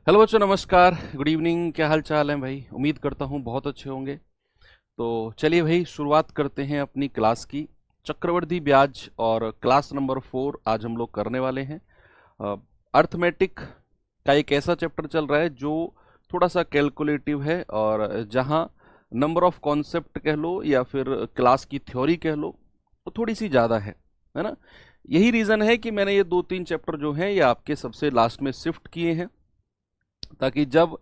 Hello बच्चों, नमस्कार, good evening. क्या हाल चाल है भाई? उम्मीद करता हूँ बहुत अच्छे होंगे। तो चलिए भाई, शुरुआत करते हैं अपनी क्लास की। चक्रवृद्धि ब्याज और क्लास नंबर 4 आज हम लोग करने वाले हैं। अर्थमेटिक का एक ऐसा चैप्टर चल रहा है जो थोड़ा सा कैलकुलेटिव है और जहाँ नंबर ऑफ कॉन्सेप्ट कह लो या फिर क्लास की थ्योरी कह लो तो थोड़ी सी ज़्यादा है ना। यही रीज़न है कि मैंने ये 2-3 चैप्टर जो हैं ये आपके सबसे लास्ट में शिफ्ट किए हैं, ताकि जब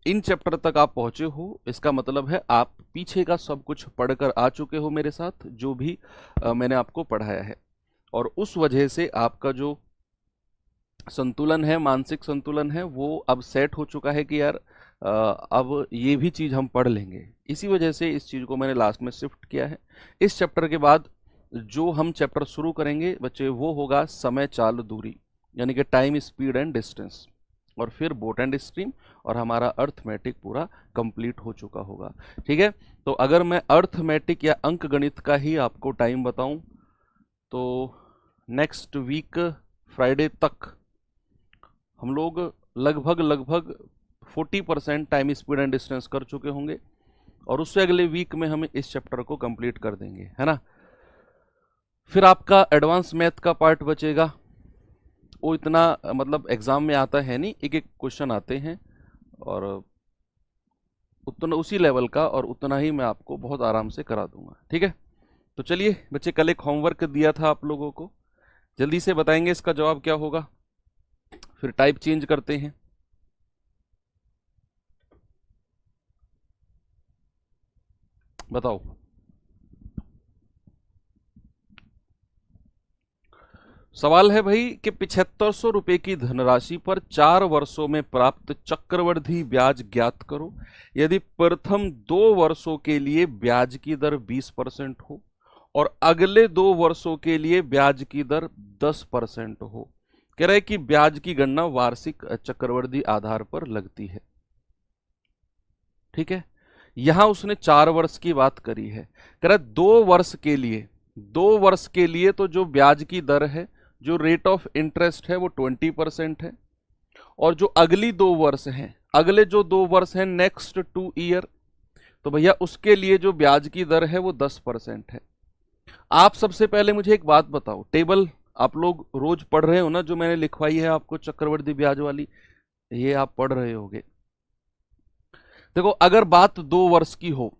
इन चैप्टर तक आप पहुंचे हो इसका मतलब है आप पीछे का सब कुछ पढ़कर आ चुके हो मेरे साथ, जो भी मैंने आपको पढ़ाया है। और उस वजह से आपका जो संतुलन है, मानसिक संतुलन है, वो अब सेट हो चुका है कि यार अब ये भी चीज़ हम पढ़ लेंगे। इसी वजह से इस चीज़ को मैंने लास्ट में शिफ्ट किया है। इस चैप्टर के बाद जो हम चैप्टर शुरू करेंगे बच्चे वो होगा समय चाल दूरी, यानी कि टाइम स्पीड एंड डिस्टेंस, और फिर बोट एंड स्ट्रीम, और हमारा अर्थमेटिक पूरा कंप्लीट हो चुका होगा। ठीक है। तो अगर मैं अर्थमेटिक या अंक गणित का ही आपको टाइम बताऊं तो नेक्स्ट वीक फ्राइडे तक हम लोग लगभग 40% टाइम स्पीड एंड डिस्टेंस कर चुके होंगे, और उससे अगले वीक में हम इस चैप्टर को कंप्लीट कर देंगे, है ना। फिर आपका एडवांस मैथ का पार्ट बचेगा। वो इतना मतलब एग्जाम में आता है नहीं, एक एक क्वेश्चन आते हैं और उतना उसी लेवल का, और उतना ही मैं आपको बहुत आराम से करा दूंगा। ठीक है। तो चलिए बच्चे, कल एक होमवर्क दिया था आप लोगों को, जल्दी से बताएंगे इसका जवाब क्या होगा, फिर टाइप चेंज करते हैं। बताओ। सवाल है भाई कि 7500 रुपए की धनराशि पर 4 वर्षों में प्राप्त चक्रवृद्धि ब्याज ज्ञात करो। यदि प्रथम 2 वर्षों के लिए ब्याज की दर 20% हो और अगले 2 वर्षों के लिए ब्याज की दर 10% हो। कह रहे कि ब्याज की गणना वार्षिक चक्रवृद्धि आधार पर लगती है। ठीक है। यहां उसने 4 वर्ष की बात करी है। कह रहा 2 वर्ष के लिए तो जो ब्याज की दर है, जो रेट ऑफ इंटरेस्ट है वो 20% है, और जो अगली 2 वर्ष हैं, अगले जो 2 वर्ष हैं नेक्स्ट 2 ईयर, तो भैया उसके लिए जो ब्याज की दर है वो 10% है। आप सबसे पहले मुझे एक बात बताओ, टेबल आप लोग रोज पढ़ रहे हो ना, जो मैंने लिखवाई है आपको चक्रवृद्धि ब्याज वाली, ये आप पढ़ रहे होगे। देखो, अगर बात 2 वर्ष की हो,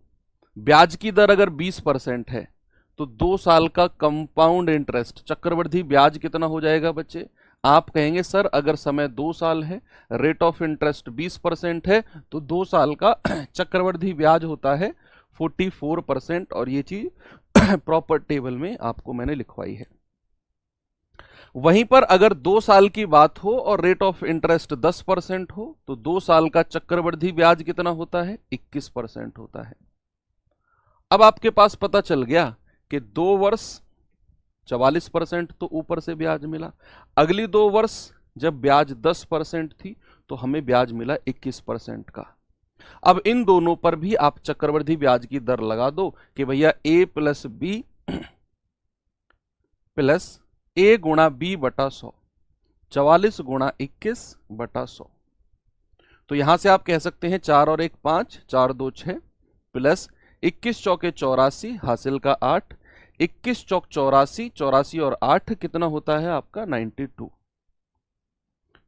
ब्याज की दर अगर 20% है, तो 2 साल का कंपाउंड इंटरेस्ट चक्रवृद्धि ब्याज कितना हो जाएगा बच्चे? आप कहेंगे सर अगर समय 2 साल है, रेट ऑफ इंटरेस्ट 20% है, तो 2 साल का चक्रवृद्धि ब्याज होता है 44%, और ये चीज प्रॉपर टेबल में आपको मैंने लिखवाई है। वहीं पर अगर 2 साल की बात हो और रेट ऑफ इंटरेस्ट 10% हो, तो 2 साल का चक्रवृद्धि ब्याज कितना होता है? 21% होता है। अब आपके पास पता चल गया कि 2 वर्ष 44% तो ऊपर से ब्याज मिला, अगली 2 वर्ष जब ब्याज 10% थी तो हमें ब्याज मिला 21% का। अब इन दोनों पर भी आप चक्रवृद्धि ब्याज की दर लगा दो कि भैया ए प्लस बी प्लस ए गुणा बी बटा 100, 44 गुणा 21 बटा 100। तो यहां से आप कह सकते हैं 4 और 1 5, 4 2 6, प्लस 21 चौके 84, हासिल का 8, 21 चौक 84, 84 और 8 कितना होता है आपका? 92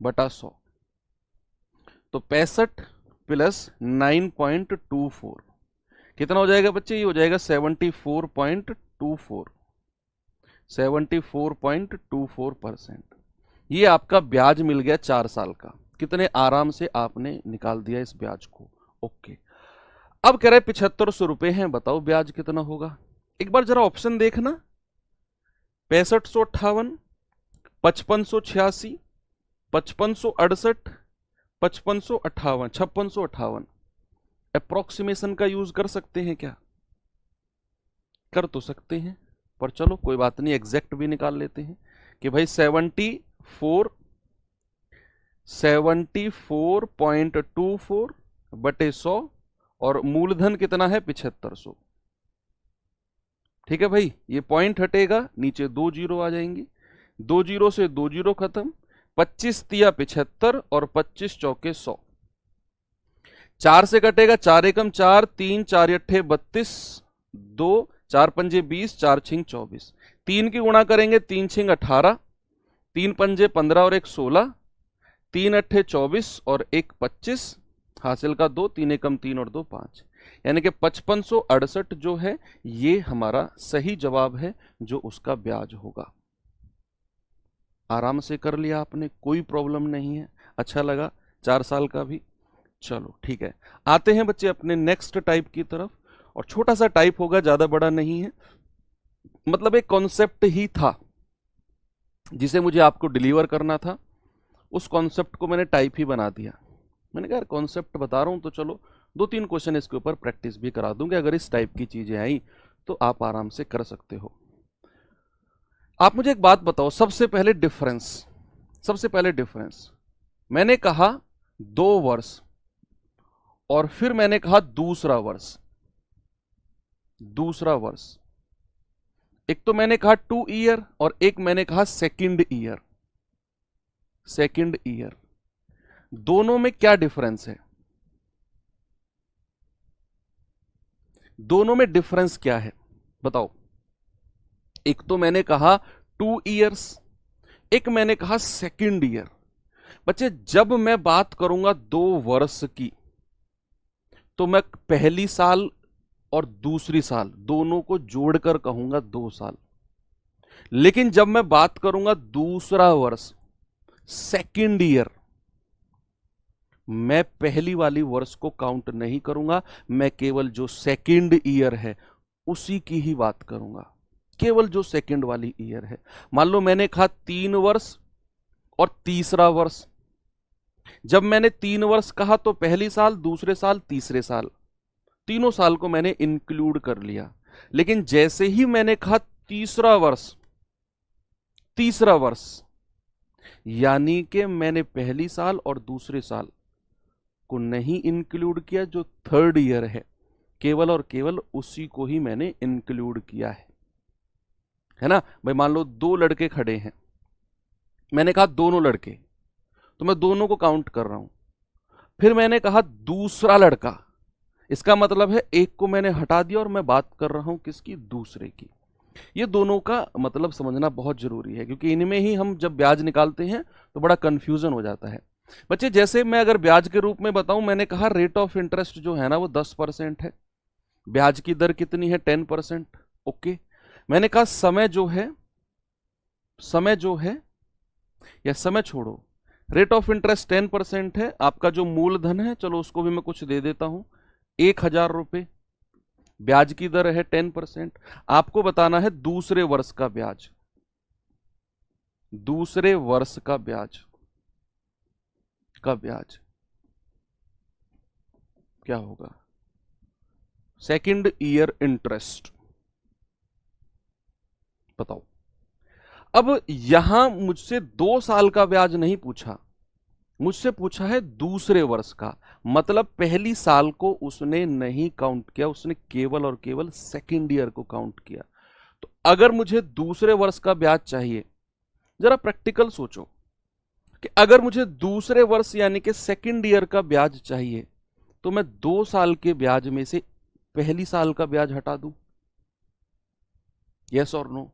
बटा 100। तो 65 प्लस 9.24 कितना हो जाएगा बच्चे? ये हो जाएगा 74.24, 74.24%। ये आपका ब्याज मिल गया 4 साल का। कितने आराम से आपने निकाल दिया इस ब्याज को। ओके। अब कह रहे 7500 रुपए हैं, बताओ ब्याज कितना होगा। एक बार जरा ऑप्शन देखना, 6558, 5586, 5568, 5558, 5658। अप्रोक्सीमेशन का यूज कर सकते हैं क्या? कर तो सकते हैं, पर चलो कोई बात नहीं, एग्जैक्ट भी निकाल लेते हैं कि भाई 74.24 बटे 100, और मूलधन कितना है? 7500। ठीक है भाई, ये पॉइंट हटेगा, नीचे 2 जीरो आ जाएंगी, 2 जीरो से 2 जीरो खत्म, 25 तिया 75 और 25 चौके 100। 4 से कटेगा 4 एकम 4, 3 4 अट्ठे 32, 2 4 पंजे 20, 4 छिंग 24। 3 की गुणा करेंगे 3 छिंग 18, 3 पंजे 15 और 1 16, 3 अट्ठे 24 और 1 25, हासिल का 2, 3 एकम 3 और 2 5, यानी कि 5568 जो है ये हमारा सही जवाब है जो उसका ब्याज होगा। आराम से कर लिया आपने, कोई प्रॉब्लम नहीं है। अच्छा लगा 4 साल का भी। चलो ठीक है, आते हैं बच्चे अपने नेक्स्ट टाइप की तरफ, और छोटा सा टाइप होगा, ज्यादा बड़ा नहीं है, मतलब एक कॉन्सेप्ट ही था जिसे मुझे आपको डिलीवर करना था। उस कॉन्सेप्ट को मैंने टाइप ही बना दिया। मैंने कहा यार कॉन्सेप्ट बता रहा हूं तो चलो 2-3 क्वेश्चन इसके ऊपर प्रैक्टिस भी करा दूंगे। अगर इस टाइप की चीजें आई तो आप आराम से कर सकते हो। आप मुझे एक बात बताओ, सबसे पहले डिफरेंस मैंने कहा 2 वर्ष और फिर मैंने कहा दूसरा वर्ष। एक तो मैंने कहा 2 ईयर और एक मैंने कहा सेकंड ईयर। दोनों में क्या डिफरेंस है? दोनों में डिफरेंस क्या है बताओ। एक तो मैंने कहा 2 इयर्स, एक मैंने कहा सेकंड ईयर। बच्चे जब मैं बात करूंगा 2 वर्ष की तो मैं पहली साल और दूसरी साल दोनों को जोड़कर कहूंगा 2 साल। लेकिन जब मैं बात करूंगा दूसरा वर्ष सेकंड ईयर, मैं पहली वाली वर्ष को काउंट नहीं करूंगा, मैं केवल जो सेकंड ईयर है उसी की ही बात करूंगा, केवल जो सेकंड वाली ईयर है। मान लो मैंने कहा 3 वर्ष और तीसरा वर्ष। जब मैंने 3 वर्ष कहा तो पहली साल, दूसरे साल, तीसरे साल, तीनों साल को मैंने इंक्लूड कर लिया। लेकिन जैसे ही मैंने कहा तीसरा वर्ष, यानी कि मैंने पहली साल और दूसरे साल को नहीं इंक्लूड किया, जो थर्ड ईयर है केवल और केवल उसी को ही मैंने इंक्लूड किया है ना भाई। मान लो 2 लड़के खड़े हैं, मैंने कहा दोनों लड़के, तो मैं दोनों को काउंट कर रहा हूं। फिर मैंने कहा दूसरा लड़का, इसका मतलब है एक को मैंने हटा दिया और मैं बात कर रहा हूं किसकी? दूसरे की। ये दोनों का मतलब समझना बहुत जरूरी है, क्योंकि इनमें ही हम जब ब्याज निकालते हैं तो बड़ा कंफ्यूजन हो जाता है बच्चे। जैसे मैं अगर ब्याज के रूप में बताऊं, मैंने कहा रेट ऑफ इंटरेस्ट जो है ना वो 10% है। ब्याज की दर कितनी है? 10%। ओके। मैंने कहा समय जो है या समय छोड़ो, रेट ऑफ इंटरेस्ट 10% है। आपका जो मूलधन है, चलो उसको भी मैं कुछ दे देता हूं, 1000 रुपए। ब्याज की दर है 10%। आपको बताना है दूसरे वर्ष का ब्याज, क्या होगा? Second year interest. बताओ। अब यहां मुझसे 2 साल का ब्याज नहीं पूछा, मुझसे पूछा है दूसरे वर्ष का। मतलब पहली साल को उसने नहीं काउंट किया, उसने केवल और केवल सेकंड ईयर को काउंट किया। तो अगर मुझे दूसरे वर्ष का ब्याज चाहिए, जरा प्रैक्टिकल सोचो कि अगर मुझे दूसरे वर्ष यानी कि सेकंड ईयर का ब्याज चाहिए तो मैं 2 साल के ब्याज में से पहली साल का ब्याज हटा दूं? यस और नो?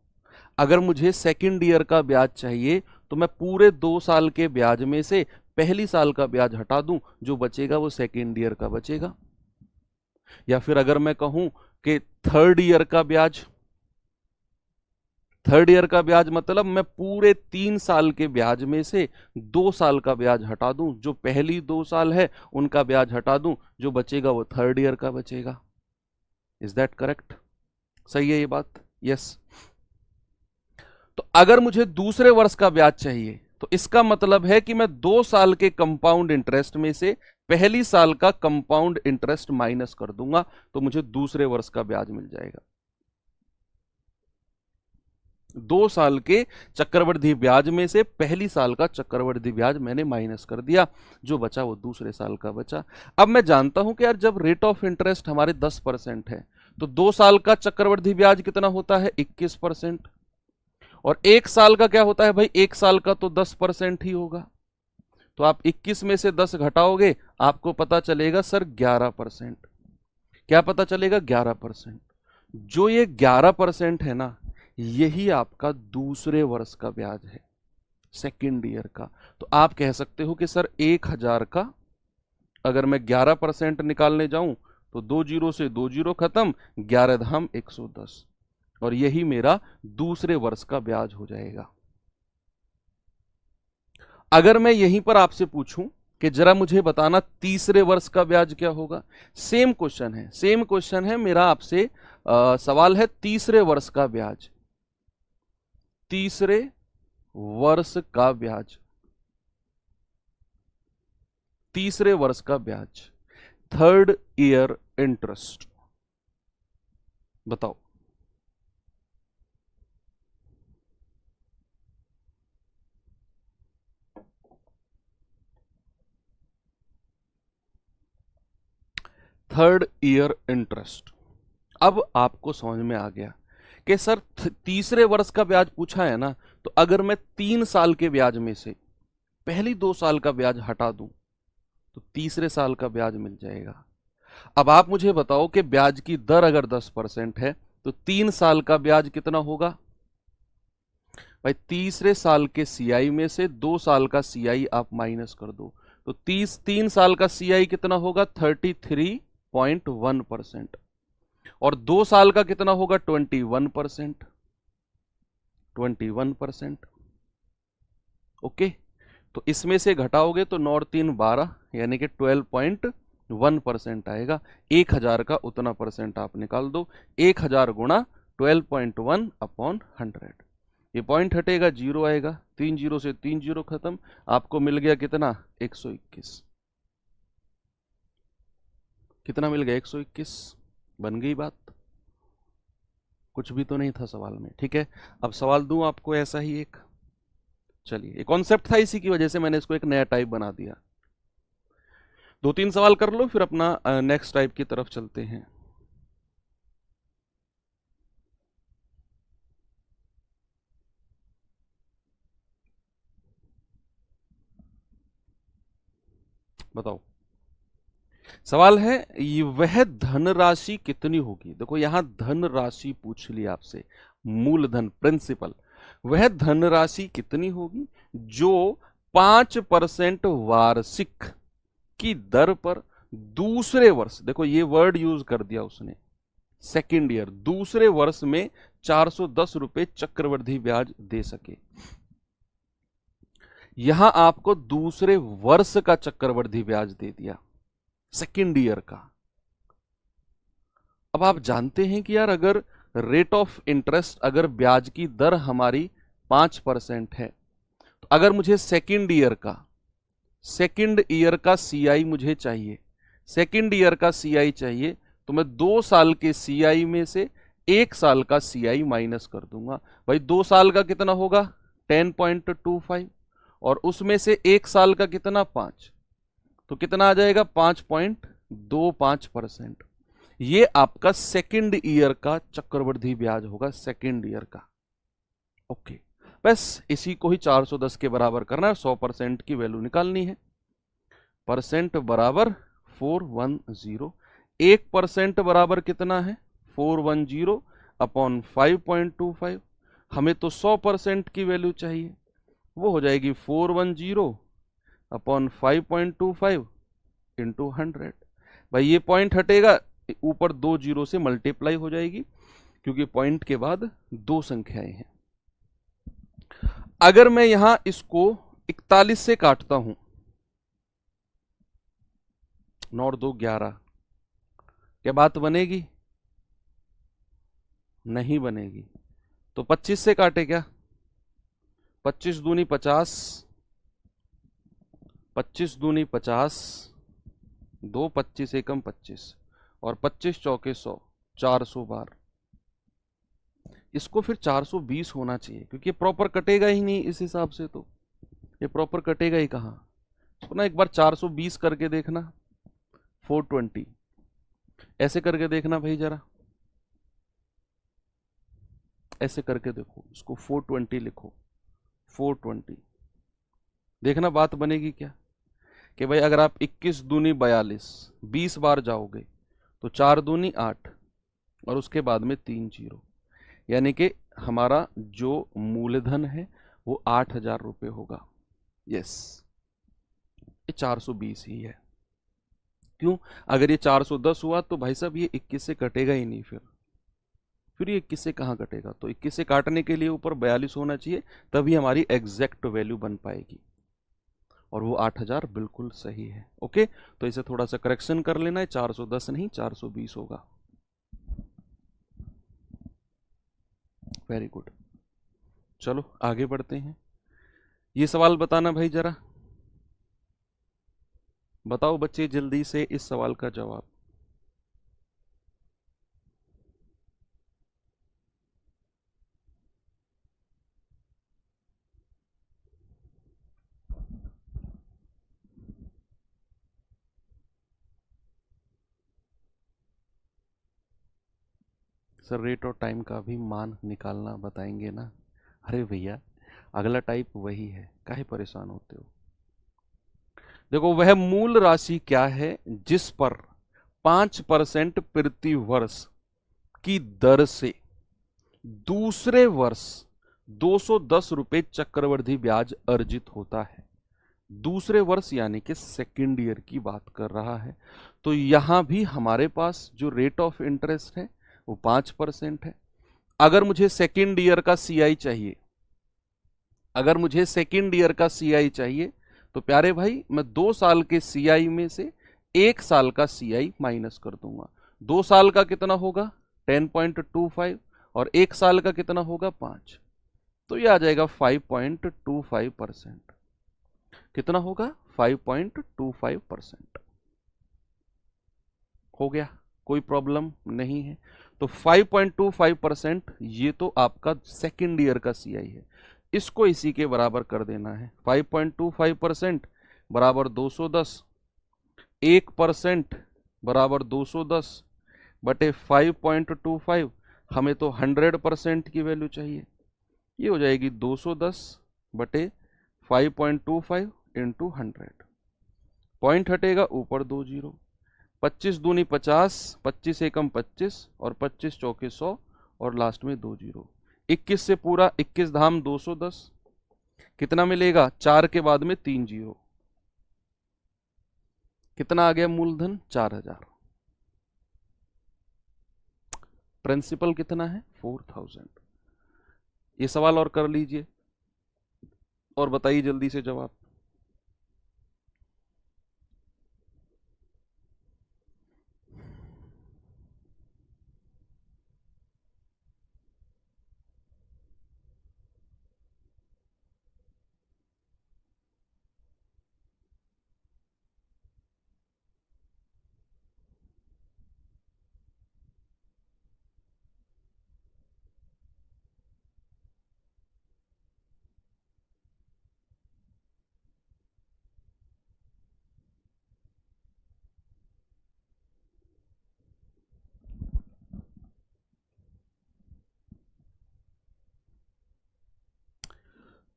अगर मुझे सेकंड ईयर का ब्याज चाहिए तो मैं पूरे 2 साल के ब्याज में से पहली साल का ब्याज हटा दूं, जो बचेगा वो सेकंड ईयर का बचेगा। या फिर अगर मैं कहूं कि थर्ड ईयर का ब्याज मतलब मैं पूरे 3 साल के ब्याज में से 2 साल का ब्याज हटा दूं, जो पहली 2 साल है उनका ब्याज हटा दूं, जो बचेगा वो थर्ड ईयर का बचेगा। Is that correct? सही है ये बात? यस। तो अगर मुझे दूसरे वर्ष का ब्याज चाहिए तो इसका मतलब है कि मैं 2 साल के कंपाउंड इंटरेस्ट में से पहली साल का कंपाउंड इंटरेस्ट माइनस कर दूंगा, तो मुझे दूसरे वर्ष का ब्याज मिल जाएगा। 2 साल के चक्रवृद्धि ब्याज में से पहली साल का चक्रवृद्धि ब्याज मैंने माइनस कर दिया, जो बचा वो दूसरे साल का बचा। अब मैं जानता हूं कि यार जब रेट ऑफ इंटरेस्ट हमारे 10% है तो 2 साल का चक्रवृद्धि ब्याज कितना होता है? 21%। और 1 साल का क्या होता है भाई, 1 साल का तो 10% ही होगा। तो आप 21 में से 10 घटाओगे, आपको पता चलेगा सर 11%। क्या पता चलेगा? 11%। जो ये 11% है ना, यही आपका दूसरे वर्ष का ब्याज है, सेकेंड ईयर का। तो आप कह सकते हो कि सर 1000 का अगर मैं 11% निकालने जाऊं तो 2 जीरो से 2 जीरो खत्म, 11 धाम 110, और यही मेरा दूसरे वर्ष का ब्याज हो जाएगा। अगर मैं यहीं पर आपसे पूछूं कि जरा मुझे बताना तीसरे वर्ष का ब्याज क्या होगा, सेम क्वेश्चन है, सेम क्वेश्चन है मेरा आपसे। सवाल है तीसरे वर्ष का ब्याज, तीसरे वर्ष का ब्याज, तीसरे वर्ष का ब्याज, थर्ड ईयर इंटरेस्ट, बताओ। Third year interest. अब आपको समझ में आ गया कि सर तीसरे वर्ष का ब्याज पूछा है ना, तो अगर मैं 3 साल के ब्याज में से पहली 2 साल का ब्याज हटा दूं तो तीसरे साल का ब्याज मिल जाएगा। अब आप मुझे बताओ कि ब्याज की दर अगर 10% है तो 3 साल का ब्याज कितना होगा भाई? तीसरे साल के सीआई में से 2 साल का सीआई आप माइनस कर दो, तो 3 साल का सीआई कितना होगा? 33.1%। और 2 साल का कितना होगा? 21%। 21%। ओके, तो इसमें से घटाओगे तो 9 और 3 12, यानी कि 12.1% आएगा। 1000 का उतना परसेंट आप निकाल दो, 1000 गुणा 12.1 अपॉन 100। ये पॉइंट हटेगा, जीरो आएगा, 3 जीरो से 3 जीरो खत्म, आपको मिल गया कितना? 121। कितना मिल गया? 121। बन गई बात, कुछ भी तो नहीं था सवाल में। ठीक है, अब सवाल दूं आपको ऐसा ही एक, चलिए, ये कॉन्सेप्ट था, इसी की वजह से मैंने इसको एक नया टाइप बना दिया। 2-3 सवाल कर लो, फिर अपना नेक्स्ट टाइप की तरफ चलते हैं। बताओ, सवाल है वह धनराशि कितनी होगी। देखो यहां धनराशि पूछ ली आपसे, मूलधन, प्रिंसिपल। वह धनराशि कितनी होगी जो 5% वार्षिक की दर पर दूसरे वर्ष, देखो ये वर्ड यूज कर दिया उसने, सेकेंड ईयर, दूसरे वर्ष में 410 रुपए चक्रवृद्धि ब्याज दे सके। यहां आपको दूसरे वर्ष का चक्रवृद्धि ब्याज दे दिया, सेकेंड ईयर का। अब आप जानते हैं कि यार अगर रेट ऑफ इंटरेस्ट, अगर ब्याज की दर हमारी 5% है, तो अगर मुझे सेकेंड ईयर का सीआई मुझे चाहिए, सेकेंड ईयर का सीआई चाहिए, तो मैं 2 साल के सीआई में से 1 साल का सीआई माइनस कर दूंगा। भाई 2 साल का कितना होगा? 10.25, और उसमें से 1 साल का कितना? 5, तो कितना आ जाएगा? 5.25%। ये आपका सेकेंड ईयर का चक्रवृद्धि ब्याज होगा, सेकेंड ईयर का। ओके, बस इसी को ही 410 के बराबर करना है, 100% की वैल्यू निकालनी है। परसेंट बराबर 410, 1% बराबर कितना है? 410 अपॉन 5.25। हमें तो 100% की वैल्यू चाहिए, वो हो जाएगी 410 अपॉन 5.25 इंटू 100। भाई ये पॉइंट हटेगा, ऊपर 2 जीरो से मल्टीप्लाई हो जाएगी, क्योंकि पॉइंट के बाद 2 संख्याएं हैं। अगर मैं यहां इसको 41 से काटता हूं, 9 और 2 11, क्या बात बनेगी? नहीं बनेगी। तो 25 से काटे क्या? 25 दूनी 50, 25 दूनी 50, 2 25 एकम 25, और 25 चौके 100, 400 बार। इसको फिर 420 होना चाहिए, क्योंकि ये प्रॉपर कटेगा ही नहीं इस हिसाब से, तो ये प्रॉपर कटेगा ही कहां। इसको ना एक बार 420 करके देखना, 420 ऐसे करके देखना भाई जरा। ऐसे करके देखो, इसको 420 लिखो, 420। देखना बात बनेगी क्या, कि भाई अगर आप 21 दूनी 42 20 बार जाओगे तो 4 दूनी 8 और उसके बाद में 3 जीरो, यानी कि हमारा जो मूलधन है वो 8,000 रुपये होगा। यस, ये 420 ही है। क्यों, अगर ये 410 हुआ तो भाई साहब ये 21 से कटेगा ही नहीं, फिर ये 21 से कहाँ कटेगा, तो 21 से काटने के लिए ऊपर 42 होना चाहिए, तभी हमारी एग्जैक्ट वैल्यू बन पाएगी, और वो 8,000 बिल्कुल सही है। ओके, तो इसे थोड़ा सा करेक्शन कर लेना है, 410 नहीं 420 होगा। वेरी गुड, चलो आगे बढ़ते हैं। ये सवाल बताना भाई जरा, बताओ बच्चे जल्दी से इस सवाल का जवाब। सर रेट और टाइम का भी मान निकालना बताएंगे ना। अरे भैया अगला टाइप वही है, काहे परेशान होते हो। देखो वह मूल राशि क्या है जिस पर 5% प्रति वर्ष की दर से दूसरे वर्ष 210 रुपए चक्रवृद्धि ब्याज अर्जित होता है। दूसरे वर्ष यानी कि सेकेंड ईयर की बात कर रहा है। तो यहां भी हमारे पास जो रेट ऑफ इंटरेस्ट है वो 5% है। अगर मुझे सेकेंड ईयर का सीआई चाहिए, अगर मुझे सेकेंड ईयर का सीआई चाहिए तो प्यारे भाई मैं 2 साल के सीआई में से 1 साल का सीआई माइनस कर दूंगा। 2 साल का कितना होगा 10.25 और 1 साल का कितना होगा 5, तो ये आ जाएगा 5.25%। कितना होगा 5.25% हो गया, कोई प्रॉब्लम नहीं है। तो 5.25% ये तो आपका सेकेंड ईयर का सीआई है, इसको इसी के बराबर कर देना है। 5.25% बराबर 210, 1% बराबर 210 बटे 5.25, हमें तो 100% की वैल्यू चाहिए, ये हो जाएगी 210 बटे 5.25 इंटू 100। पॉइंट हटेगा ऊपर 2 जीरो, 25 दूनी 50, 25 एकम 25 और 25 चौके 100 और लास्ट में 2 जीरो। 21 से पूरा 21 धाम 210, कितना मिलेगा 4 के बाद में 3 जीरो, कितना आ गया मूलधन 4,000। प्रिंसिपल कितना है 4,000। ये सवाल और कर लीजिए और बताइए जल्दी से जवाब।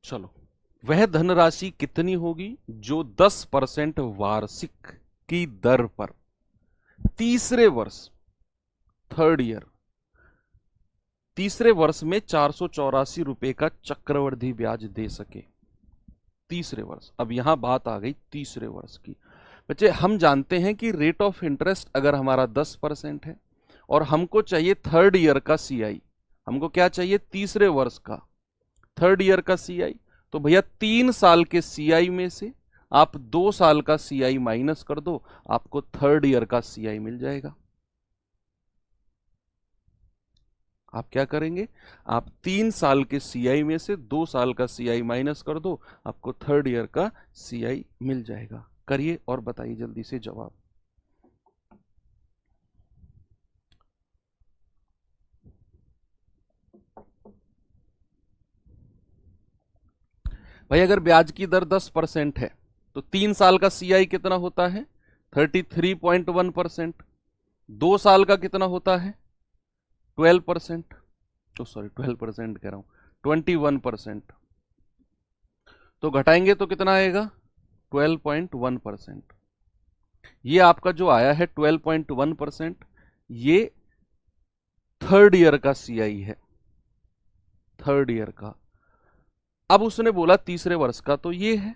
चलो, वह धनराशि कितनी होगी जो 10% वार्षिक की दर पर तीसरे वर्ष, थर्ड ईयर, तीसरे वर्ष में 484 रुपए का चक्रवृद्धि ब्याज दे सके। तीसरे वर्ष, अब यहां बात आ गई तीसरे वर्ष की। बच्चे हम जानते हैं कि रेट ऑफ इंटरेस्ट अगर हमारा 10% है और हमको चाहिए थर्ड ईयर का सीआई, हमको क्या चाहिए तीसरे वर्ष का थर्ड ईयर का सीआई, तो भैया 3 साल के सीआई में से आप 2 साल का सीआई माइनस कर दो, आपको थर्ड ईयर का सीआई मिल जाएगा। आप क्या करेंगे, आप 3 साल के सीआई में से 2 साल का सीआई माइनस कर दो, आपको थर्ड ईयर का सीआई मिल जाएगा। करिए और बताइए जल्दी से जवाब। भाई अगर ब्याज की दर 10% है तो 3 साल का सीआई कितना होता है 33.1%, 2 साल का कितना होता है 12%, तो सॉरी 12% कह रहा हूँ, 21%। तो घटाएंगे तो कितना आएगा? 12.1%। ये आपका जो आया है 12.1%, ये थर्ड ईयर का सीआई है, थर्ड ईयर का। अब उसने बोला तीसरे वर्ष का, तो ये है।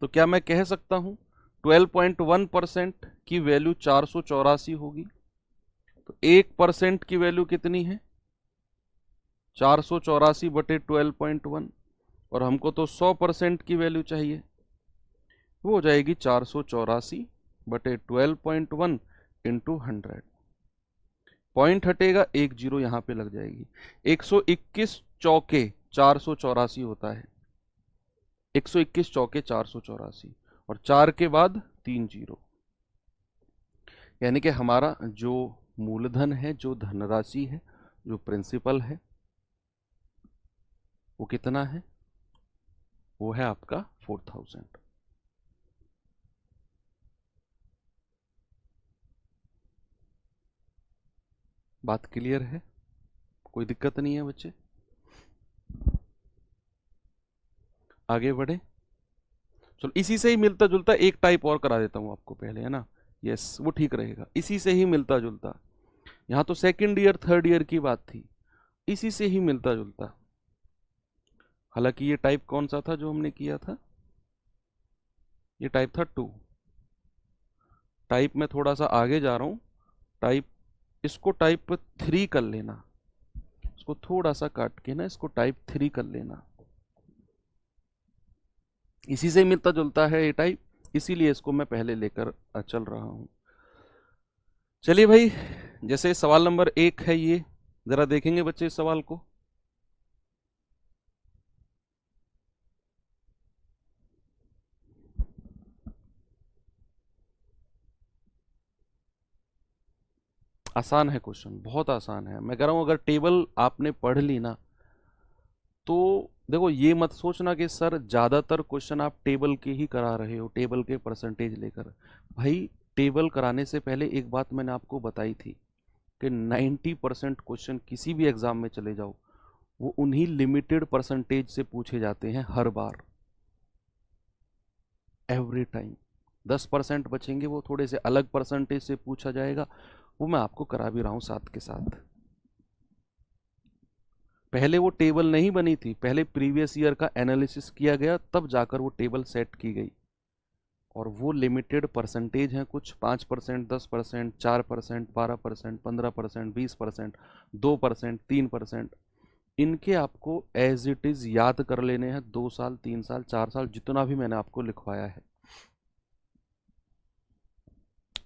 तो क्या मैं कह सकता हूं 12.1% की वैल्यू 484 होगी? तो 1% की वैल्यू कितनी है? 484 बटे 12.1, और हमको तो 100% की वैल्यू चाहिए, वो हो जाएगी 484 बटे 12.1 इंटू 100। पॉइंट हटेगा, एक जीरो यहां पे लग जाएगी। 121 चौके 484 होता है, 121 चौके 484, और 4 के बाद 3 जीरो, यानी कि हमारा जो मूलधन है, जो धनराशि है, जो प्रिंसिपल है, वो कितना है? वो है आपका 4000। बात क्लियर है? कोई दिक्कत नहीं है बच्चे? आगे बढ़े। चलो, इसी से ही मिलता जुलता एक टाइप और करा देता हूं आपको पहले, है ना? यस, वो ठीक रहेगा। इसी से ही मिलता जुलता, यहां तो सेकंड ईयर थर्ड ईयर की बात थी, इसी से ही मिलता जुलता। हालांकि ये टाइप कौन सा था जो हमने किया था? ये टाइप था 2। टाइप में थोड़ा सा आगे जा रहा हूं। टाइप, इसको टाइप 3 कर लेना, इसको थोड़ा सा काट के ना, इसको टाइप 3 कर लेना। इसी से मिलता जुलता है ये टाइप, इसीलिए इसको मैं पहले लेकर चल रहा हूं। चलिए भाई, जैसे सवाल नंबर 1 है, ये जरा देखेंगे बच्चे इस सवाल को। आसान है क्वेश्चन, बहुत आसान है। मैं कह रहा हूं अगर टेबल आपने पढ़ ली ना, तो देखो ये मत सोचना कि सर ज्यादातर क्वेश्चन आप टेबल के ही करा रहे हो, टेबल के परसेंटेज लेकर। भाई, टेबल कराने से पहले एक बात मैंने आपको बताई थी कि 90% क्वेश्चन किसी भी एग्जाम में चले जाओ, वो उन्हीं लिमिटेड परसेंटेज से पूछे जाते हैं हर बार, एवरी टाइम। 10% बचेंगे, वो थोड़े से अलग परसेंटेज से पूछा जाएगा, वो मैं आपको करा भी रहा हूं साथ के साथ। पहले वो टेबल नहीं बनी थी, पहले प्रीवियस ईयर का एनालिसिस किया गया, तब जाकर वो टेबल सेट की गई। और वो लिमिटेड परसेंटेज हैं, कुछ 5%, 10%, 4%, 12%, 15%, 20%, 2%, 3%। इनके आपको एज इट इज याद कर लेने हैं, 2 साल, 3 साल, 4 साल, जितना भी मैंने आपको लिखवाया है।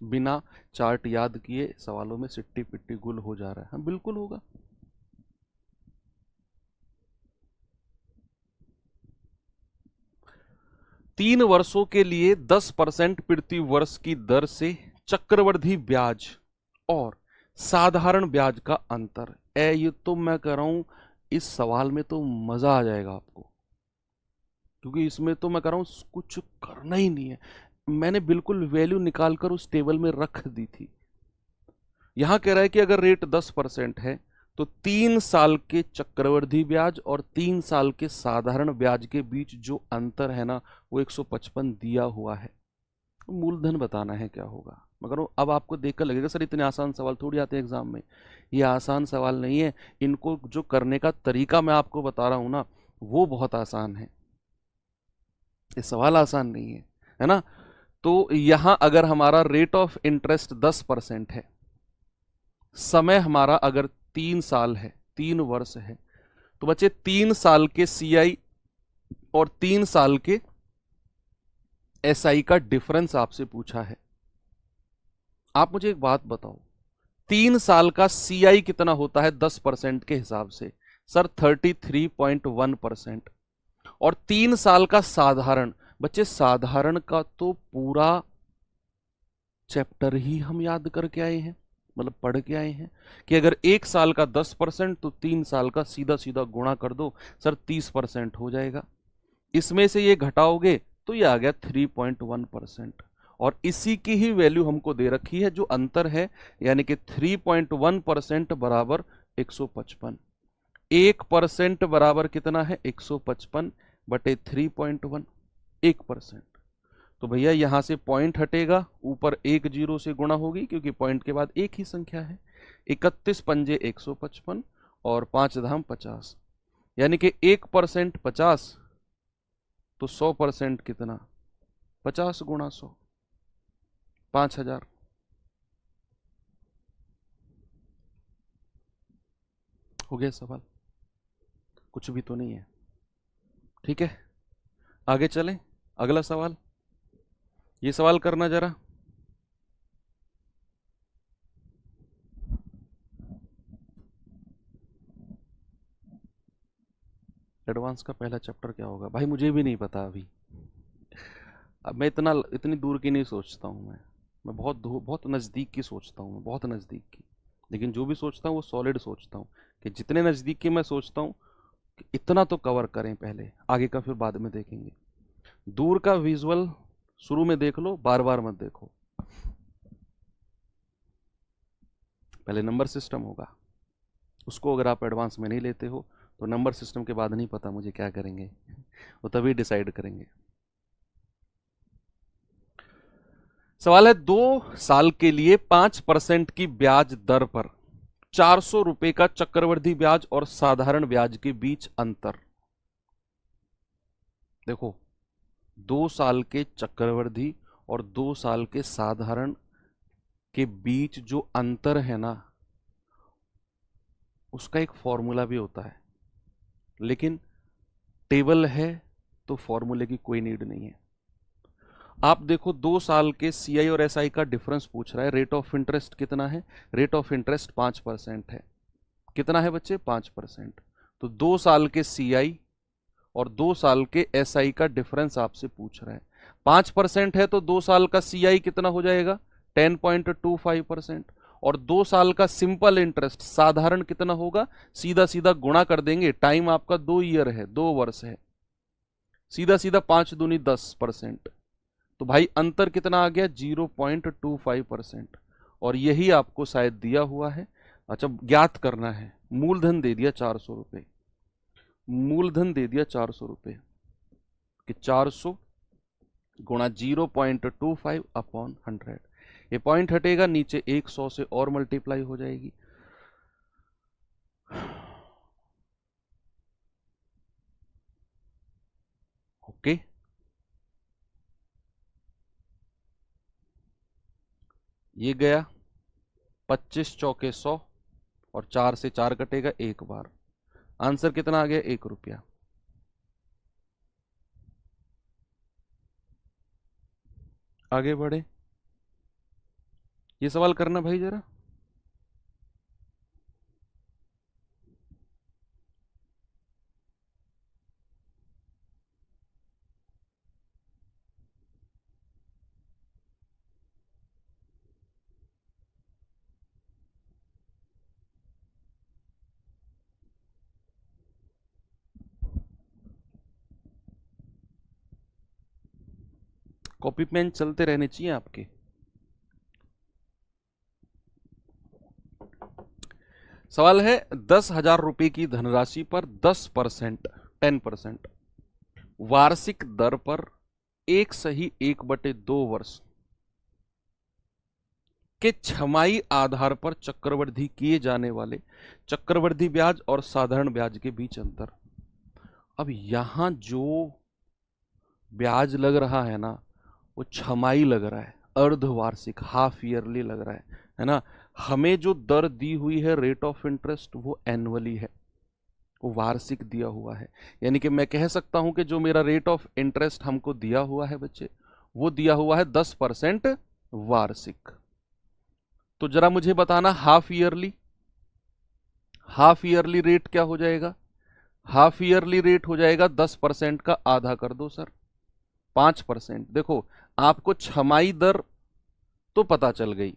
बिना चार्ट याद किए सवालों में सिट्टी पिट्टी गुल हो जा रहा है। हाँ, बिल्कुल होगा। तीन वर्षों के लिए 10% प्रति वर्ष की दर से चक्रवृद्धि ब्याज और साधारण ब्याज का अंतर। ये तो मैं कह रहा हूं, इस सवाल में तो मजा आ जाएगा आपको, क्योंकि इसमें तो मैं कह रहा हूं कुछ करना ही नहीं है। मैंने बिल्कुल वैल्यू निकालकर उस टेबल में रख दी थी। यहां कह रहा है कि अगर रेट 10% है, तो 3 साल के चक्रवृद्धि ब्याज और 3 साल के साधारण ब्याज के बीच जो अंतर है ना, वो 155 दिया हुआ है। मूलधन बताना है क्या होगा। मगर अब आपको देखकर लगेगा सर इतने आसान सवाल थोड़ी आते हैं एग्जाम में। ये आसान सवाल नहीं है, इनको जो करने का तरीका मैं आपको बता रहा हूं ना, वो बहुत आसान है। ये सवाल आसान नहीं है ना? तो यहां अगर हमारा रेट ऑफ इंटरेस्ट 10% है, समय हमारा अगर 3 साल है, 3 वर्ष है, तो बच्चे 3 साल के सीआई और 3 साल के एसआई का डिफरेंस आपसे पूछा है। आप मुझे एक बात बताओ, 3 साल का सीआई कितना होता है 10% के हिसाब से? सर 33.1%। और 3 साल का साधारण, बच्चे साधारण का तो पूरा चैप्टर ही हम याद करके आए हैं, मतलब पढ़ के आए हैं कि अगर 1 साल का 10% तो 3 साल का सीधा सीधा गुणा कर दो, सर 30% हो जाएगा। इसमें से ये घटाओगे तो ये आ गया 3.1%। और इसी की ही वैल्यू हमको दे रखी है, जो अंतर है, यानी कि 3.1% बराबर 155। 1% बराबर कितना है 155 बटे 3.1, 1%। तो भैया यहां से पॉइंट हटेगा, ऊपर एक जीरो से गुणा होगी क्योंकि पॉइंट के बाद एक ही संख्या है। 31 पंजे 155 और 5 धाम 50, यानी कि 1% 50, तो 100% कितना 50 गुणा 100, 5000। हो गया सवाल, कुछ भी तो नहीं है। ठीक है, आगे चलें। अगला सवाल, ये सवाल करना जरा। एडवांस का पहला चैप्टर क्या होगा भाई, मुझे भी नहीं पता अभी। अब मैं इतनी दूर की नहीं सोचता हूँ। मैं बहुत नज़दीक की सोचता हूँ, बहुत नज़दीक की। लेकिन जो भी सोचता हूँ वो सॉलिड सोचता हूँ, कि जितने नज़दीक की मैं सोचता हूँ कि इतना तो कवर करें पहले, आगे का फिर बाद में देखेंगे। दूर का विजुअल शुरू में देख लो, बार बार मत देखो। पहले नंबर सिस्टम होगा, उसको अगर आप एडवांस में नहीं लेते हो तो नंबर सिस्टम के बाद नहीं पता मुझे क्या करेंगे, वो तभी डिसाइड करेंगे। सवाल है, 2 साल के लिए 5% की ब्याज दर पर 400 रुपए का चक्रवृद्धि ब्याज और साधारण ब्याज के बीच अंतर। देखो, 2 साल के चक्रवृद्धि और 2 साल के साधारण के बीच जो अंतर है ना, उसका एक फॉर्मूला भी होता है, लेकिन टेबल है तो फॉर्मूले की कोई नीड नहीं है। आप देखो, 2 साल के सीआई और एसआई का डिफरेंस पूछ रहा है। रेट ऑफ इंटरेस्ट कितना है? रेट ऑफ इंटरेस्ट 5% है। कितना है बच्चे? 5%। तो 2 साल के सीआई और 2 साल के एसआई का डिफरेंस आपसे पूछ रहा है। 5% है तो 2 साल का सीआई कितना हो जाएगा? 10.25%। और 2 साल का सिंपल इंटरेस्ट साधारण कितना होगा? सीधा सीधा गुणा कर देंगे, टाइम आपका 2 ईयर है, 2 वर्ष है, सीधा सीधा 5 दूनी 10%। तो भाई अंतर कितना आ गया? 0.25%। और यही आपको शायद दिया हुआ है। अच्छा, ज्ञात करना है। मूलधन दे दिया 400 रुपए, मूलधन दे दिया 400 रुपए, कि 400 गुणा 0.25 अपॉन 100। ये पॉइंट हटेगा, नीचे 100 से और मल्टीप्लाई हो जाएगी। ओके, ये गया 25 चौके 100 और 4 से 4 कटेगा एक बार। आंसर कितना आ गया? 1 रुपया। आगे बढ़े, ये सवाल करना भाई जरा। कॉपी पेन चलते रहने चाहिए आपके। सवाल है, 10,000 रुपए की धनराशि पर 10%, 10% वार्षिक दर पर 1/1/2 वर्ष के छमाही आधार पर चक्रवृद्धि किए जाने वाले चक्रवृद्धि ब्याज और साधारण ब्याज के बीच अंतर। अब यहां जो ब्याज लग रहा है ना, वो छमाही लग रहा है, अर्धवार्षिक, हाफ ईयरली लग रहा है ना। हमें जो दर दी हुई है रेट ऑफ इंटरेस्ट, वो एनुअली है, वो वार्षिक दिया हुआ है। यानी कि मैं कह सकता हूं कि जो मेरा रेट ऑफ इंटरेस्ट हमको दिया हुआ है बच्चे, वो दिया हुआ है 10% वार्षिक। तो जरा मुझे बताना, half yearly, half yearly rate क्या हो जाएगा? हाफ ईयरली रेट हो जाएगा 10% का आधा कर दो सर, 5%। देखो, आपको छमाही दर तो पता चल गई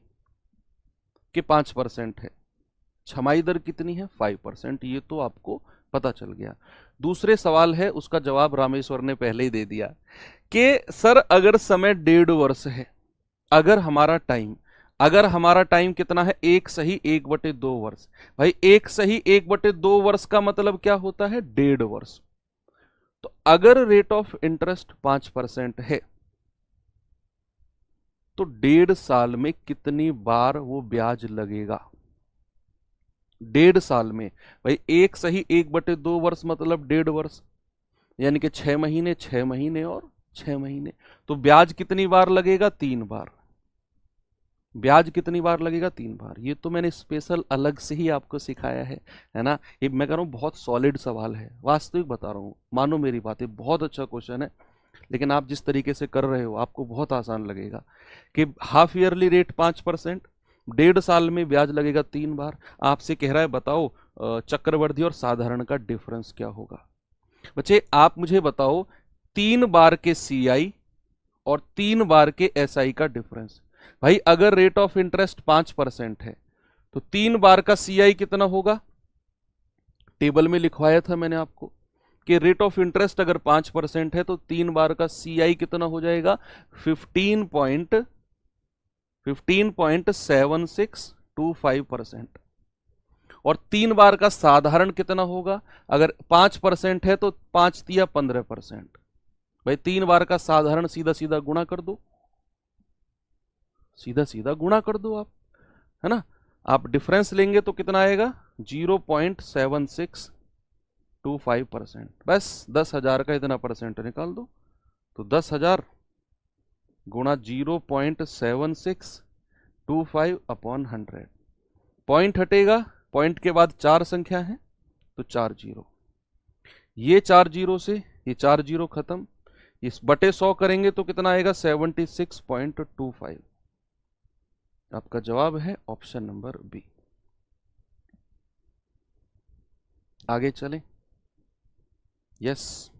कि 5% है, छमाही दर कितनी है? 5%। ये तो आपको पता चल गया। दूसरे सवाल है, उसका जवाब रामेश्वर ने पहले ही दे दिया कि सर अगर समय 1.5 वर्ष है, अगर हमारा टाइम अगर हमारा टाइम कितना है, 1 सही 1/2 वर्ष। भाई 1 सही 1/2 वर्ष का मतलब क्या होता है, 1.5 वर्ष। तो अगर रेट ऑफ इंटरेस्ट 5% है तो 1.5 साल में कितनी बार वो ब्याज लगेगा, 1.5 साल में। भाई 1 सही 1/2 वर्ष मतलब 1.5 वर्ष, यानी कि 6 महीने 6 महीने और 6 महीने। तो ब्याज कितनी बार लगेगा, 3 बार। ब्याज कितनी बार लगेगा, 3 बार। ये तो मैंने स्पेशल अलग से ही आपको सिखाया है ना। ये मैं कह रहा हूँ बहुत सॉलिड सवाल है, वास्तविक बता रहा हूँ, मानो मेरी बात, है बहुत अच्छा क्वेश्चन है। लेकिन आप जिस तरीके से कर रहे हो आपको बहुत आसान लगेगा कि हाफ ईयरली रेट 5%, 1.5 साल में ब्याज लगेगा 3 बार। आपसे कह रहा है बताओ चक्रवृद्धि और साधारण का डिफरेंस क्या होगा। बच्चे आप मुझे बताओ 3 बार के सीआई और 3 बार के एसआई का डिफरेंस। भाई अगर रेट ऑफ इंटरेस्ट 5% है तो 3 बार का सीआई कितना होगा, टेबल में लिखवाया था मैंने आपको कि रेट ऑफ इंटरेस्ट अगर 5% है तो 3 बार का सीआई कितना हो जाएगा, 15.7625%। और 3 बार का साधारण कितना होगा, अगर 5% है तो 5×3 = 15%। भाई 3 बार का साधारण सीधा सीधा गुणा कर दो, सीधा सीधा गुणा कर दो आप, है ना। आप डिफरेंस लेंगे तो कितना आएगा, 0.7625%। बस 10,000 का इतना परसेंट निकाल दो, तो 10,000 गुणा 0.7625/100। पॉइंट हटेगा, पॉइंट के बाद 4 संख्या है तो 4 जीरो, ये 4 जीरो से ये 4 जीरो खत्म, इस बटे 100 करेंगे तो कितना आएगा, 76.25। आपका जवाब है ऑप्शन नंबर बी। आगे चलें, यस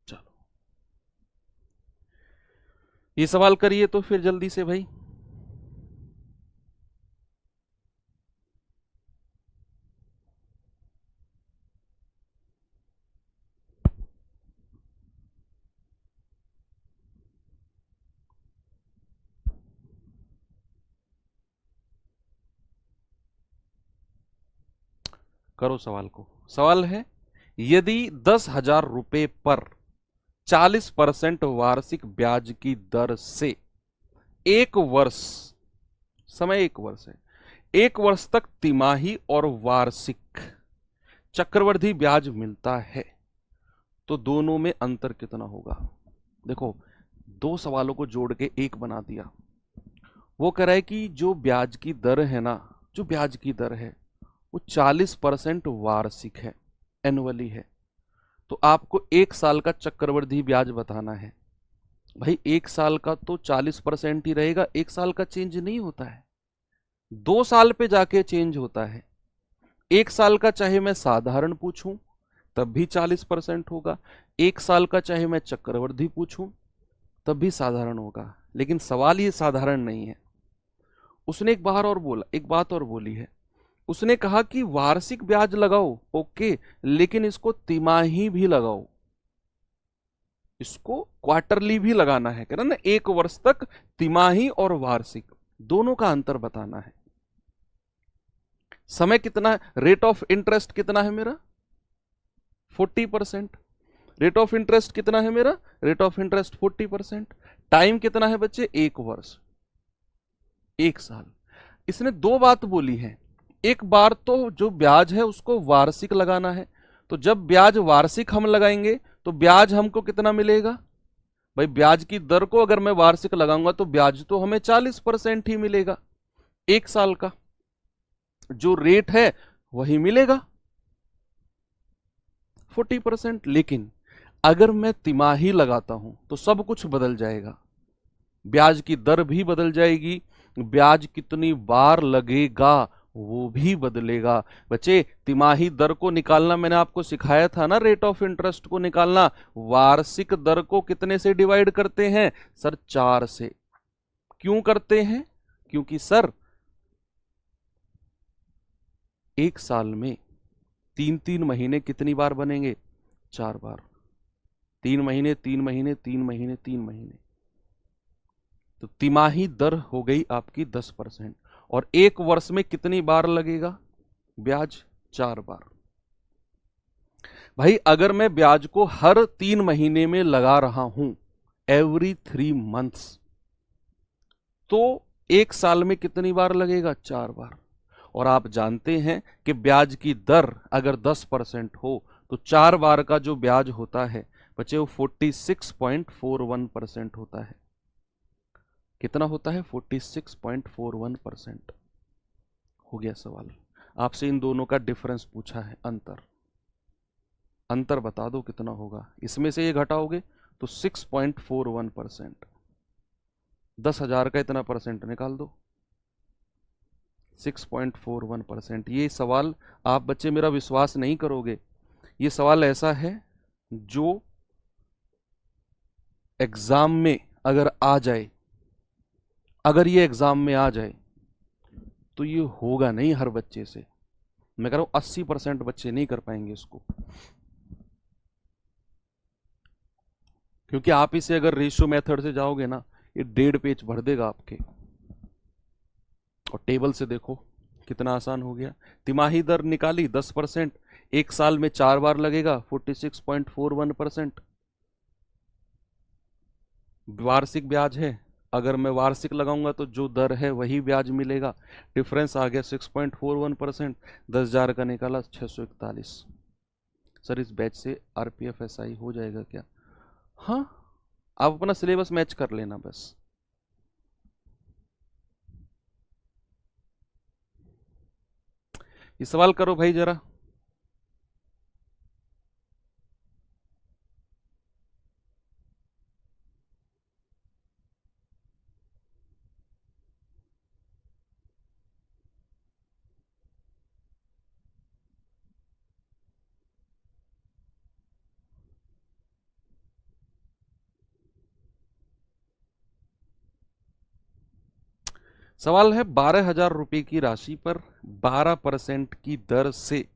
चलो ये सवाल करिए तो फिर जल्दी से भाई। करो सवाल को। सवाल है, यदि 10,000 रुपए पर 40% वार्षिक ब्याज की दर से 1 वर्ष, समय 1 वर्ष है, 1 वर्ष तक तिमाही और वार्षिक चक्रवृद्धि ब्याज मिलता है तो दोनों में अंतर कितना होगा। देखो 2 सवालों को जोड़ के एक बना दिया। वो कह रहा है कि जो ब्याज की दर है ना, जो ब्याज की दर है वो 40% वार्षिक है, एनुअली है। तो आपको 1 साल का चक्रवृद्धि ब्याज बताना है। भाई 1 साल का तो 40% ही रहेगा, 1 साल का चेंज नहीं होता है, 2 साल पे जाके चेंज होता है। 1 साल का चाहे मैं साधारण पूछूं तब भी 40% होगा, 1 साल का चाहे मैं चक्रवृद्धि पूछूं तब भी साधारण होगा। लेकिन सवाल ये साधारण नहीं है। उसने एक बार और बोला, एक बात और बोली है, उसने कहा कि वार्षिक ब्याज लगाओ ओके, लेकिन इसको तिमाही भी लगाओ, इसको क्वार्टरली भी लगाना है, कह रहा ना 1 वर्ष तक तिमाही और वार्षिक दोनों का अंतर बताना है। समय कितना है, रेट ऑफ इंटरेस्ट कितना है मेरा, 40%। रेट ऑफ इंटरेस्ट कितना है मेरा, रेट ऑफ इंटरेस्ट 40%। टाइम कितना है बच्चे, 1 वर्ष, 1 साल। इसने 2 बात बोली है, एक बार तो जो ब्याज है उसको वार्षिक लगाना है, तो जब ब्याज वार्षिक हम लगाएंगे तो ब्याज हमको कितना मिलेगा। भाई ब्याज की दर को अगर मैं वार्षिक लगाऊंगा तो ब्याज तो हमें 40% ही मिलेगा, 1 साल का जो रेट है वही मिलेगा 40%। लेकिन अगर मैं तिमाही लगाता हूं तो सब कुछ बदल जाएगा, ब्याज की दर भी बदल जाएगी, ब्याज कितनी बार लगेगा वो भी बदलेगा। बच्चे तिमाही दर को निकालना मैंने आपको सिखाया था ना, रेट ऑफ इंटरेस्ट को निकालना वार्षिक दर को कितने से डिवाइड करते हैं सर, 4 से। क्यों करते हैं, क्योंकि सर 1 साल में 3-3 महीने कितनी बार बनेंगे, 4 बार, 3 महीने 3 महीने 3 महीने 3 महीने। तो तिमाही दर हो गई आपकी 10%। और एक वर्ष में कितनी बार लगेगा ब्याज? 4 बार। भाई अगर मैं ब्याज को हर 3 महीने में लगा रहा हूं, एवरी 3 मंथ्स, तो एक साल में कितनी बार लगेगा? 4 बार। और आप जानते हैं कि ब्याज की दर अगर 10% हो तो 4 बार का जो ब्याज होता है बच्चे वो 46.41% होता है। कितना होता है? 46.41%। हो गया सवाल। आपसे इन दोनों का डिफरेंस पूछा है, अंतर। अंतर बता दो कितना होगा। इसमें से ये घटाओगे तो 6.41%। 10,000 का इतना परसेंट निकाल दो, 6.41%। ये सवाल आप बच्चे मेरा विश्वास नहीं करोगे, ये सवाल ऐसा है जो एग्जाम में अगर आ जाए, अगर ये एग्जाम में आ जाए तो ये होगा नहीं हर बच्चे से। मैं कह रहा हूं 80% बच्चे नहीं कर पाएंगे इसको, क्योंकि आप इसे अगर रेशियो मेथड से जाओगे ना, ये 1.5 पेज भर देगा आपके। और टेबल से देखो कितना आसान हो गया। तिमाही दर निकाली 10%, एक साल में 4 बार लगेगा 46.41%। वार्षिक ब्याज है, अगर मैं वार्षिक लगाऊंगा तो जो दर है वही ब्याज मिलेगा। डिफरेंस आ गया 6.41%। 10,000 का निकाला 641। सर इस बैच से आरपीएफ एसआई हो जाएगा क्या? हाँ, आप अपना सिलेबस मैच कर लेना बस। ये सवाल करो भाई जरा। सवाल है 12,000 रुपए की राशि पर 12% की दर से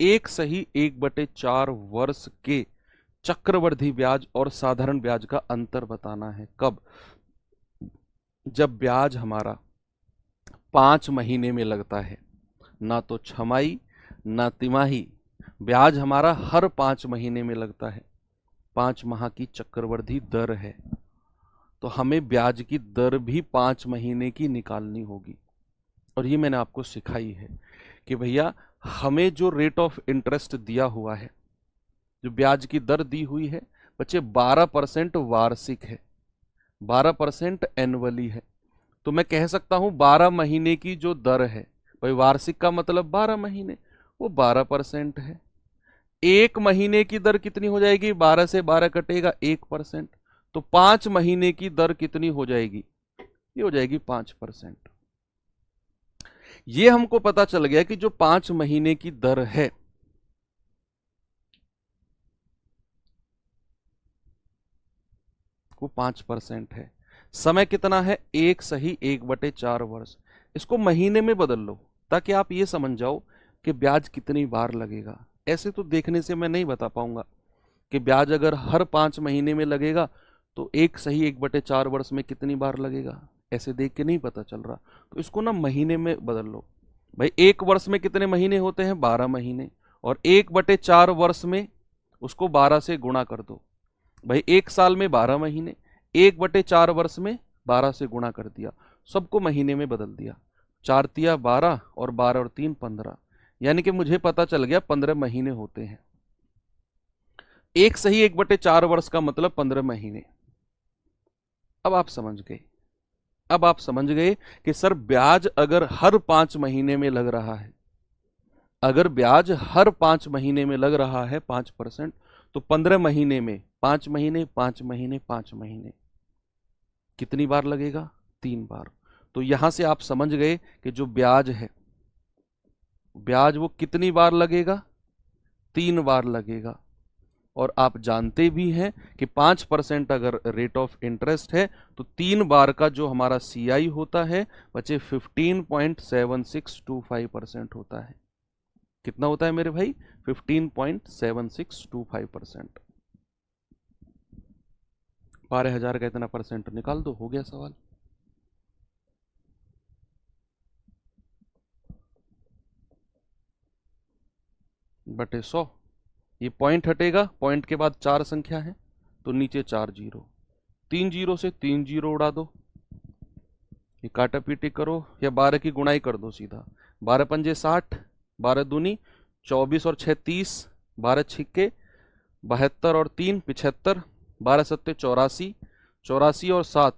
एक सही 1/4 वर्ष के चक्रवृद्धि ब्याज और साधारण ब्याज का अंतर बताना है। कब? जब ब्याज हमारा 5 महीने में लगता है, ना तो छमाही ना तिमाही, ब्याज हमारा हर 5 महीने में लगता है। 5 माह की चक्रवृद्धि दर है, तो हमें ब्याज की दर भी 5 महीने की निकालनी होगी। और ये मैंने आपको सिखाई है कि भैया हमें जो रेट ऑफ इंटरेस्ट दिया हुआ है, जो ब्याज की दर दी हुई है बच्चे 12% वार्षिक है, 12% एनुअली है। तो मैं कह सकता हूं 12 महीने की जो दर है, भाई वार्षिक का मतलब 12 महीने, वो 12% है। एक महीने की दर कितनी हो जाएगी? 12 से 12 कटेगा 1%, तो 5 महीने की दर कितनी हो जाएगी? ये हो जाएगी 5%। ये हमको पता चल गया कि जो 5 महीने की दर है वो 5% है। समय कितना है? 1 वर्ष। इसको महीने में बदल लो ताकि आप ये समझ जाओ कि ब्याज कितनी बार लगेगा। ऐसे तो देखने से मैं नहीं बता पाऊंगा कि ब्याज अगर हर 5 महीने में लगेगा तो 1 वर्ष में कितनी बार लगेगा, ऐसे देख के नहीं पता चल रहा। तो इसको ना महीने में बदल लो। भाई एक वर्ष में कितने महीने होते हैं? 12 महीने। और 1/4 वर्ष में उसको 12 से गुणा कर दो। भाई एक साल में 12 महीने, 1/4 वर्ष में 12 से गुणा कर दिया, सबको महीने में बदल दिया। 4 तिया 12 और 12 और 3 15, यानी कि मुझे पता चल गया 15 महीने होते हैं। एक सही 1/4 वर्ष का मतलब 15 महीने। अब आप समझ गए, अब आप समझ गए कि सर ब्याज अगर हर 5 महीने में लग रहा है, अगर ब्याज हर 5 महीने में लग रहा है 5%, तो 15 महीने में 5 महीने 5 महीने 5 महीने कितनी बार लगेगा? 3 बार। तो यहां से आप समझ गए कि जो ब्याज है, ब्याज वो कितनी बार लगेगा? 3 बार लगेगा। और आप जानते भी हैं कि 5% अगर रेट ऑफ इंटरेस्ट है तो 3 बार का जो हमारा सीआई होता है बच्चे 15.7625% होता है। कितना होता है मेरे भाई? 15.7625%। 12,000 का इतना परसेंट निकाल दो, हो गया सवाल। बटे 100। ये पॉइंट हटेगा, पॉइंट के बाद 4 संख्या है तो नीचे 4 जीरो, 3 जीरो से 3 जीरो उड़ा दो, ये काटा पीटी करो या 12 की गुणाई कर दो सीधा। 12 पंजे 60, 12 दूनी 24 और 6 30, 12 छिक्के 72 और 3 75, 12 सत्ते 84, 84 और 7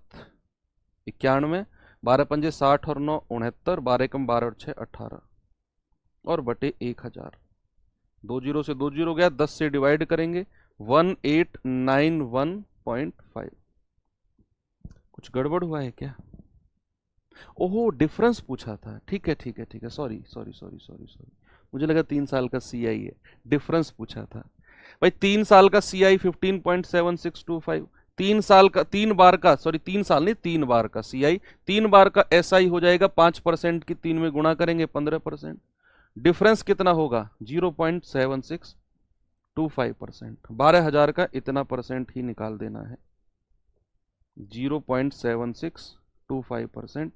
91, 12 पंजे 60 और 9 69, 12 कम 12 और 6 18 और बटे 1000। 2 जीरो से 2 जीरो गया, 10 से डिवाइड करेंगे 1891.5। कुछ गड़बड़ हुआ है क्या? ओहो, डिफरेंस पूछा था। ठीक है ठीक है ठीक है, sorry sorry sorry sorry sorry, मुझे लगा 3 साल का सीआई है, डिफरेंस पूछा था भाई। 3 साल का सीआई 15.7625, 3 साल का 3 बार का, सॉरी 3 साल नहीं 3 बार का सीआई, 3 बार का एसआई हो जाएगा 5% की 3 में गुणा करेंगे 15%। डिफरेंस कितना होगा? 0.7625%। 12,000 का इतना परसेंट ही निकाल देना है, 0.7625%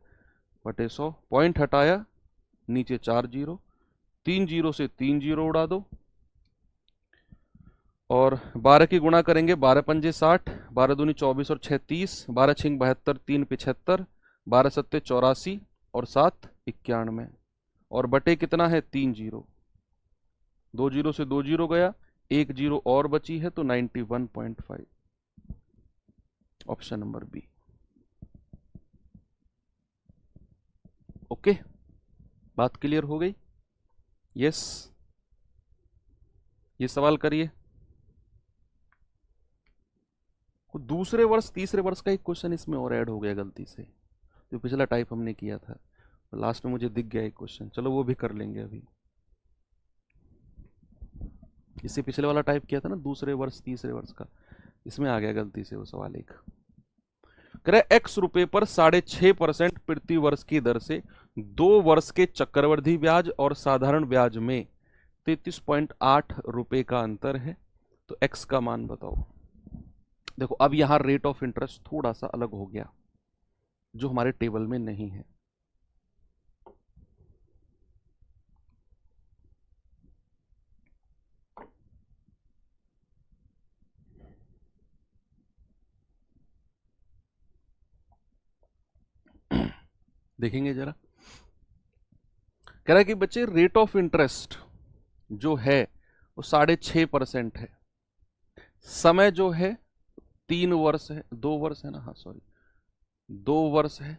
बटे 100। पॉइंट हटाया, नीचे 4 जीरो, 3 जीरो से 3 जीरो उड़ा दो और 12 की गुणा करेंगे, 12 पंजे 60, 12 दूनी 24 और 6 30, 12 छिंग 72, 3 75, 12 सत्ते 84 और 7 91 और बटे कितना है? 3 जीरो। 2 जीरो से 2 जीरो गया, 1 जीरो और बची है तो 91.5। Option number B. ओके, बात क्लियर हो गई? यस, ये सवाल करिए। दूसरे वर्ष तीसरे वर्ष का एक क्वेश्चन इसमें और ऐड हो गया गलती से, जो पिछला टाइप हमने किया था, लास्ट में मुझे दिख गया एक क्वेश्चन। चलो वो भी कर लेंगे अभी। इससे पिछले वाला टाइप किया था ना, दूसरे वर्ष तीसरे वर्ष का, इसमें आ गया गलती से वो सवाल एक। कह रहे x रुपए पर 6.5% प्रति वर्ष की दर से 2 वर्ष के चक्रवृद्धि ब्याज और साधारण ब्याज में 33.8 रुपए का अंतर है, तो x का मान बताओ। देखो अब यहां रेट ऑफ इंटरेस्ट थोड़ा सा अलग हो गया, जो हमारे टेबल में नहीं है। देखेंगे जरा। कह रहा है कि बच्चे रेट ऑफ इंटरेस्ट जो है वो 6.5% है, समय जो है 3 वर्ष है, 2 वर्ष है ना, हाँ सॉरी 2 वर्ष है,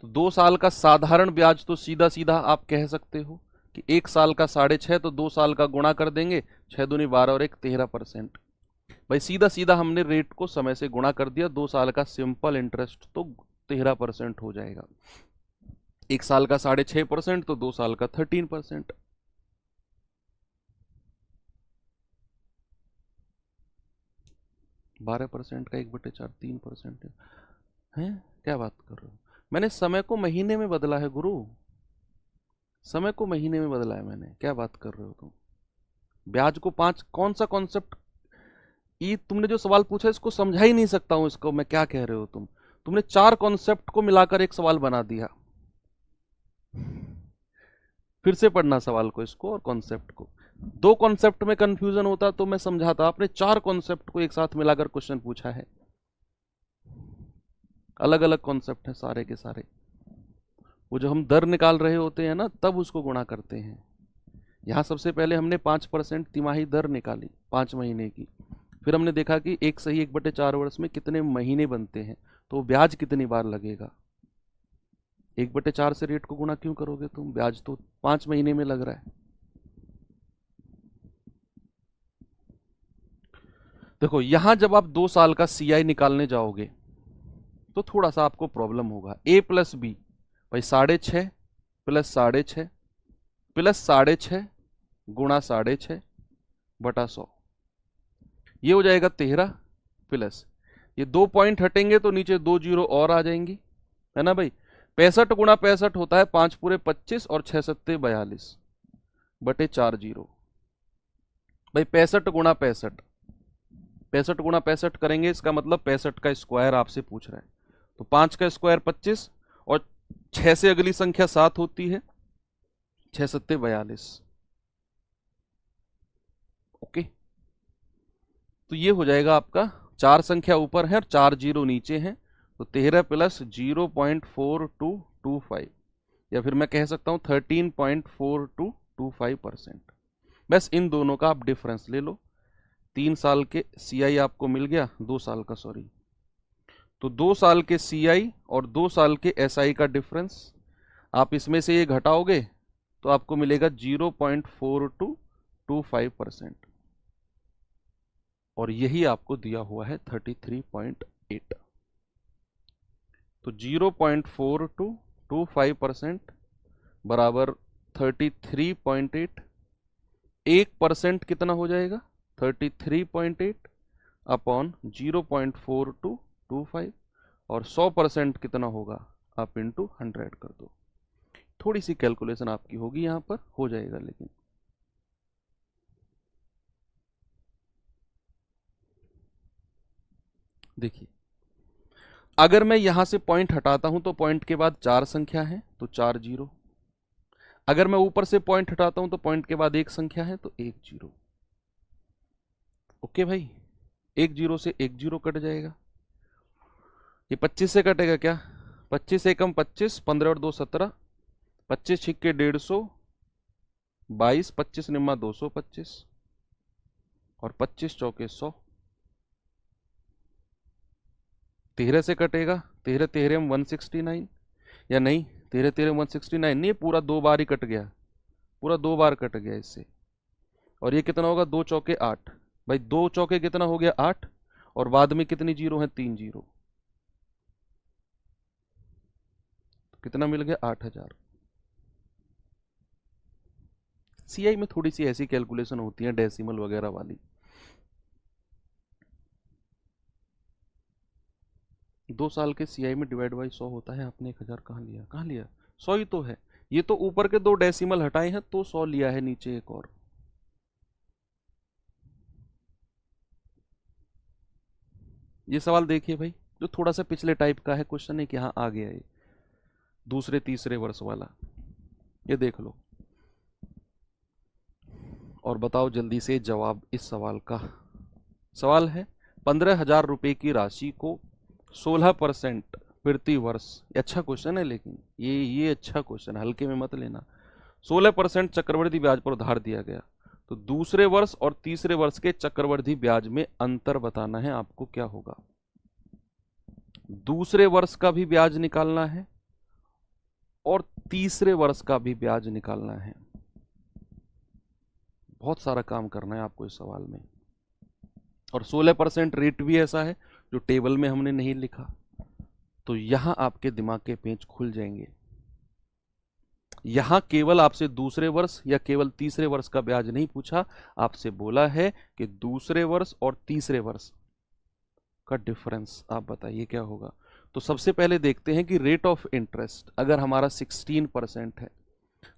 तो 2 साल का साधारण ब्याज तो सीधा सीधा आप कह सकते हो कि 1 साल का 6.5 तो 2 साल का गुणा कर देंगे, 6 दूनी 12 और 1 13%। भाई सीधा सीधा हमने रेट को समय से गुणा कर दिया, 2 साल का सिंपल इंटरेस्ट तो 13% हो जाएगा। 1 साल का 6.5% तो 2 साल का 13%। %, का 1/4 3% है। क्या बात कर रहे हो? मैंने समय को महीने में बदला है गुरु, समय को महीने में बदला है मैंने। क्या बात कर रहे हो तुम? ब्याज को 5, कौन सा कॉन्सेप्ट? ये तुमने जो सवाल पूछा इसको समझा ही नहीं सकता हूं, इसको मैं क्या कह रहे हो तुम? तुमने 4 कॉन्सेप्ट को मिलाकर एक सवाल बना दिया। फिर से पढ़ना सवाल को, इसको और कॉन्सेप्ट को। 2 कॉन्सेप्ट में कंफ्यूजन होता तो मैं समझाता, आपने 4 कॉन्सेप्ट को एक साथ मिलाकर क्वेश्चन पूछा है। अलग अलग कॉन्सेप्ट है सारे के सारे। वो जो हम दर निकाल रहे होते हैं ना, तब उसको गुणा करते हैं। यहां सबसे पहले हमने 5% तिमाही दर निकाली 5 महीने की, फिर हमने देखा कि 1 सही 1/4 वर्ष में कितने महीने बनते हैं, तो ब्याज कितनी बार लगेगा। 1/4 से रेट को गुणा क्यों करोगे तुम? ब्याज तो 5 महीने में लग रहा है। देखो यहां जब आप 2 साल का सीआई निकालने जाओगे तो थोड़ा सा आपको प्रॉब्लम होगा। a प्लस बी, भाई 6.5 प्लस 6.5 प्लस 6.5 गुणा 6.5 बटा 100, ये हो जाएगा 13 प्लस ये 2 पॉइंट हटेंगे तो नीचे 2 जीरो और आ जाएंगी, है ना भाई। 65 गुणा 65 होता है 5 पूरे 25 और 6 सत्ते 42 बटे 4 जीरो। भाई 65 गुणा 65, 65 गुणा 65 करेंगे, इसका मतलब 65 का स्क्वायर आपसे पूछ रहा है, तो 5 का स्क्वायर 25 और 6 से अगली संख्या 7 होती है, 6 सत्ते 42, ओके, तो ये हो जाएगा आपका, 4 संख्या ऊपर है और 4 जीरो नीचे हैं, तो 13 प्लस 0.4225, या फिर मैं कह सकता हूँ 13.4225%। बस इन दोनों का आप डिफरेंस ले लो। 3 साल के CI आपको मिल गया, 2 साल का सॉरी, तो 2 साल के CI और 2 साल के SI का डिफरेंस आप इसमें से ये घटाओगे तो आपको मिलेगा 0.4225%, और यही आपको दिया हुआ है 33.8। तो 0.4225% बराबर 33.8। 1% कितना हो जाएगा, 33.8 अपॉन 0.4225, और 100% कितना होगा, आप इंटू 100 कर दो। थोड़ी सी कैलकुलेशन आपकी होगी यहां पर, हो जाएगा। लेकिन देखिए, अगर मैं यहां से पॉइंट हटाता हूं तो पॉइंट के बाद 4 संख्या है तो 4 जीरो, अगर मैं ऊपर से पॉइंट हटाता हूं तो पॉइंट के बाद 1 संख्या है तो 1 जीरो। ओके भाई, 1 जीरो से 1 जीरो कट जाएगा। ये 25 से कटेगा क्या, 25 एकम 25, 15 और 2 17, 25 छिक्के 150, 22, 25 निम्मा 225, और 25 चौके 100। 13 से कटेगा, 13 13 में 169, या नहीं 13 13 में 169 नहीं, पूरा 2 बार ही कट गया, पूरा 2 बार कट गया इससे। और ये कितना होगा, 2 चौके 8, भाई 2 चौके कितना हो गया 8, और बाद में कितनी जीरो है, 3 जीरो, कितना मिल गया 8000। CI में थोड़ी सी ऐसी कैलकुलेशन होती है डेसिमल वगैरह वाली। 2 साल के CI में डिवाइड बाई 100 होता है, आपने 1000 कहाँ लिया, कहाँ लिया, 100 ही तो है। ये तो ऊपर के 2 डेसिमल हटाए हैं तो 100 लिया है, नीचे एक और। ये सवाल देखिए भाई, जो थोड़ा सा पिछले टाइप का है क्वेश्चन है कि हाँ आ गया ये, दूसरे तीसरे वर्ष वाला, ये देख लो और बताओ जल्दी से जवाब इस सवाल का। सवाल है, 15,000 रुपए की राशि को 16% प्रति वर्ष, ये अच्छा क्वेश्चन है, लेकिन ये अच्छा क्वेश्चन, हल्के में मत लेना। 16% चक्रवृद्धि ब्याज पर उधार दिया गया, तो दूसरे वर्ष और तीसरे वर्ष के चक्रवृद्धि ब्याज में अंतर बताना है आपको। क्या होगा, दूसरे वर्ष का भी ब्याज निकालना है और तीसरे वर्ष का भी ब्याज निकालना है। बहुत सारा काम करना है आपको इस सवाल में, और 16% रेट भी ऐसा है जो टेबल में हमने नहीं लिखा, तो यहां आपके दिमाग के पेंच खुल जाएंगे। यहां केवल आपसे दूसरे वर्ष या केवल तीसरे वर्ष का ब्याज नहीं पूछा, आपसे बोला है कि दूसरे वर्ष और तीसरे वर्ष का डिफरेंस आप बताइए क्या होगा। तो सबसे पहले देखते हैं कि रेट ऑफ इंटरेस्ट अगर हमारा 16% है,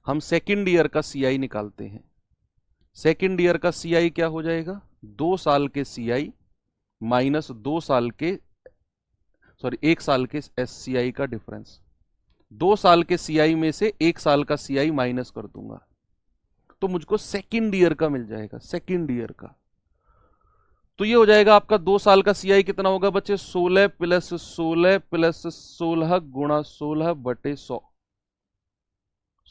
हम सेकेंड ईयर का CI निकालते हैं। सेकेंड ईयर का CI क्या हो जाएगा, 2 साल के CI माइनस 2 साल के, सॉरी 1 साल के SCI का डिफरेंस। 2 साल के CI में से 1 साल का CI माइनस कर दूंगा, तो मुझको सेकेंड ईयर का मिल जाएगा, सेकेंड ईयर का। तो ये हो जाएगा आपका 2 साल का CI कितना होगा बच्चे, 16 प्लस 16 प्लस 16 गुणा 16 बटे 100,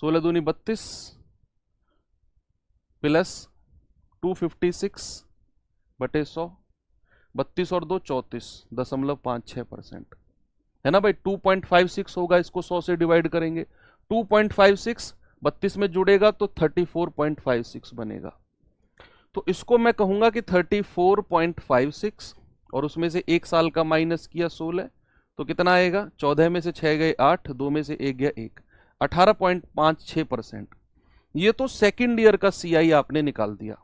16 दूनी 32 प्लस 256 बटे 100, 32 और 2 34.56% है ना भाई। 2.56 होगा, इसको 100 से डिवाइड करेंगे, 2.56 32 में जुड़ेगा तो 34.56 बनेगा। तो इसको मैं कहूंगा कि 34.56, और उसमें से 1 साल का माइनस किया 16, तो कितना आएगा, 14 में से 6 गए 8, 2 में से 1 गया 1, 18.56%। ये तो सेकेंड ईयर का CI आपने निकाल दिया।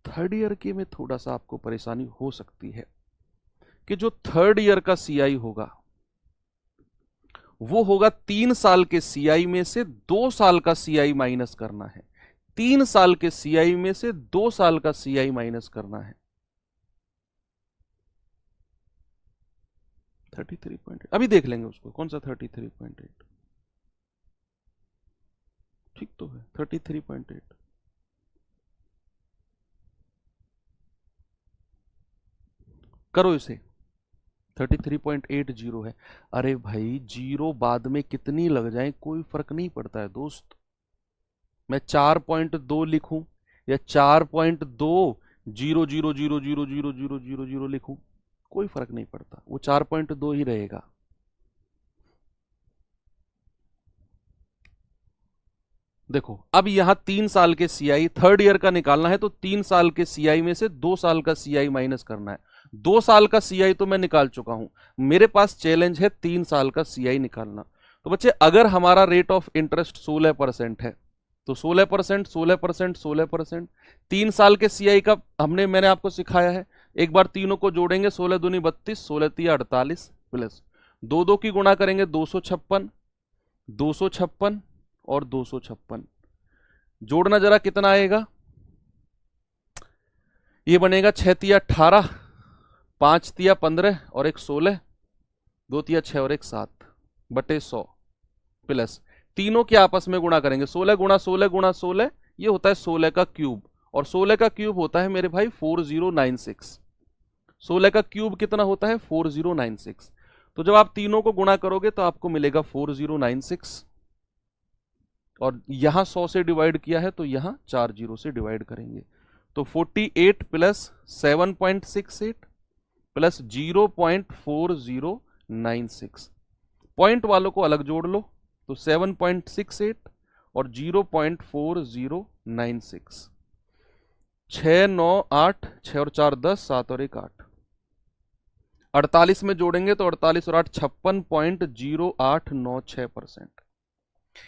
थर्ड ईयर के में थोड़ा सा आपको परेशानी हो सकती है कि जो थर्ड ईयर का CI होगा वो होगा 3 साल के CI में से 2 साल का CI माइनस करना है, 3 साल के CI में से 2 साल का CI माइनस करना है। 33.8 अभी देख लेंगे उसको, कौन सा 33.8, ठीक तो है 33.8। करो इसे। 33.80 है। अरे भाई जीरो बाद में कितनी लग जाए कोई फर्क नहीं पड़ता है दोस्त। मैं 4.2 लिखूं या 4.2 0 0 0 0 0 0 0 लिखूं, कोई फर्क नहीं पड़ता, वो 4.2 ही रहेगा। देखो अब यहां 3 साल के सीआई थर्ड ईयर का निकालना है, तो 3 साल के सीआई में से 2 साल का सीआई माइनस करना है। 2 साल का सीआई तो मैं निकाल चुका हूं, मेरे पास चैलेंज है 3 साल का सीआई निकालना। तो बच्चे अगर हमारा रेट ऑफ इंटरेस्ट 16% है, तो 16%, 16%, 16%, 3 साल के सीआई का मैंने आपको सिखाया है। एक बार तीनों को जोड़ेंगे, 16 दूनी 32, 16 तिया 48, प्लस दो दो की गुणा करेंगे 256, 256 और 256, जोड़ना जरा कितना आएगा, ये बनेगा 6 तिया 18, 5 तिया 15 और एक 16, 2 तिया 6 और एक 7 बटे 100, प्लस तीनों के आपस में गुणा करेंगे, 16 गुणा 16 गुणा 16, ये होता है 16 का क्यूब, और 16 का क्यूब होता है मेरे भाई 4096। 16 का क्यूब कितना होता है 4096। तो जब आप तीनों को गुणा करोगे तो आपको मिलेगा 4096, और यहां 100 से डिवाइड किया है तो यहां 4 जीरो से डिवाइड करेंगे, तो 48 प्लस 7.68 प्लस 0.4096, पॉइंट वालों को अलग जोड़ लो, तो 7.68 और 0.4096, 6 9 8, 6 और 4 10, 7 और 1 8, 48 में जोड़ेंगे तो 48 और 8 56.0896%।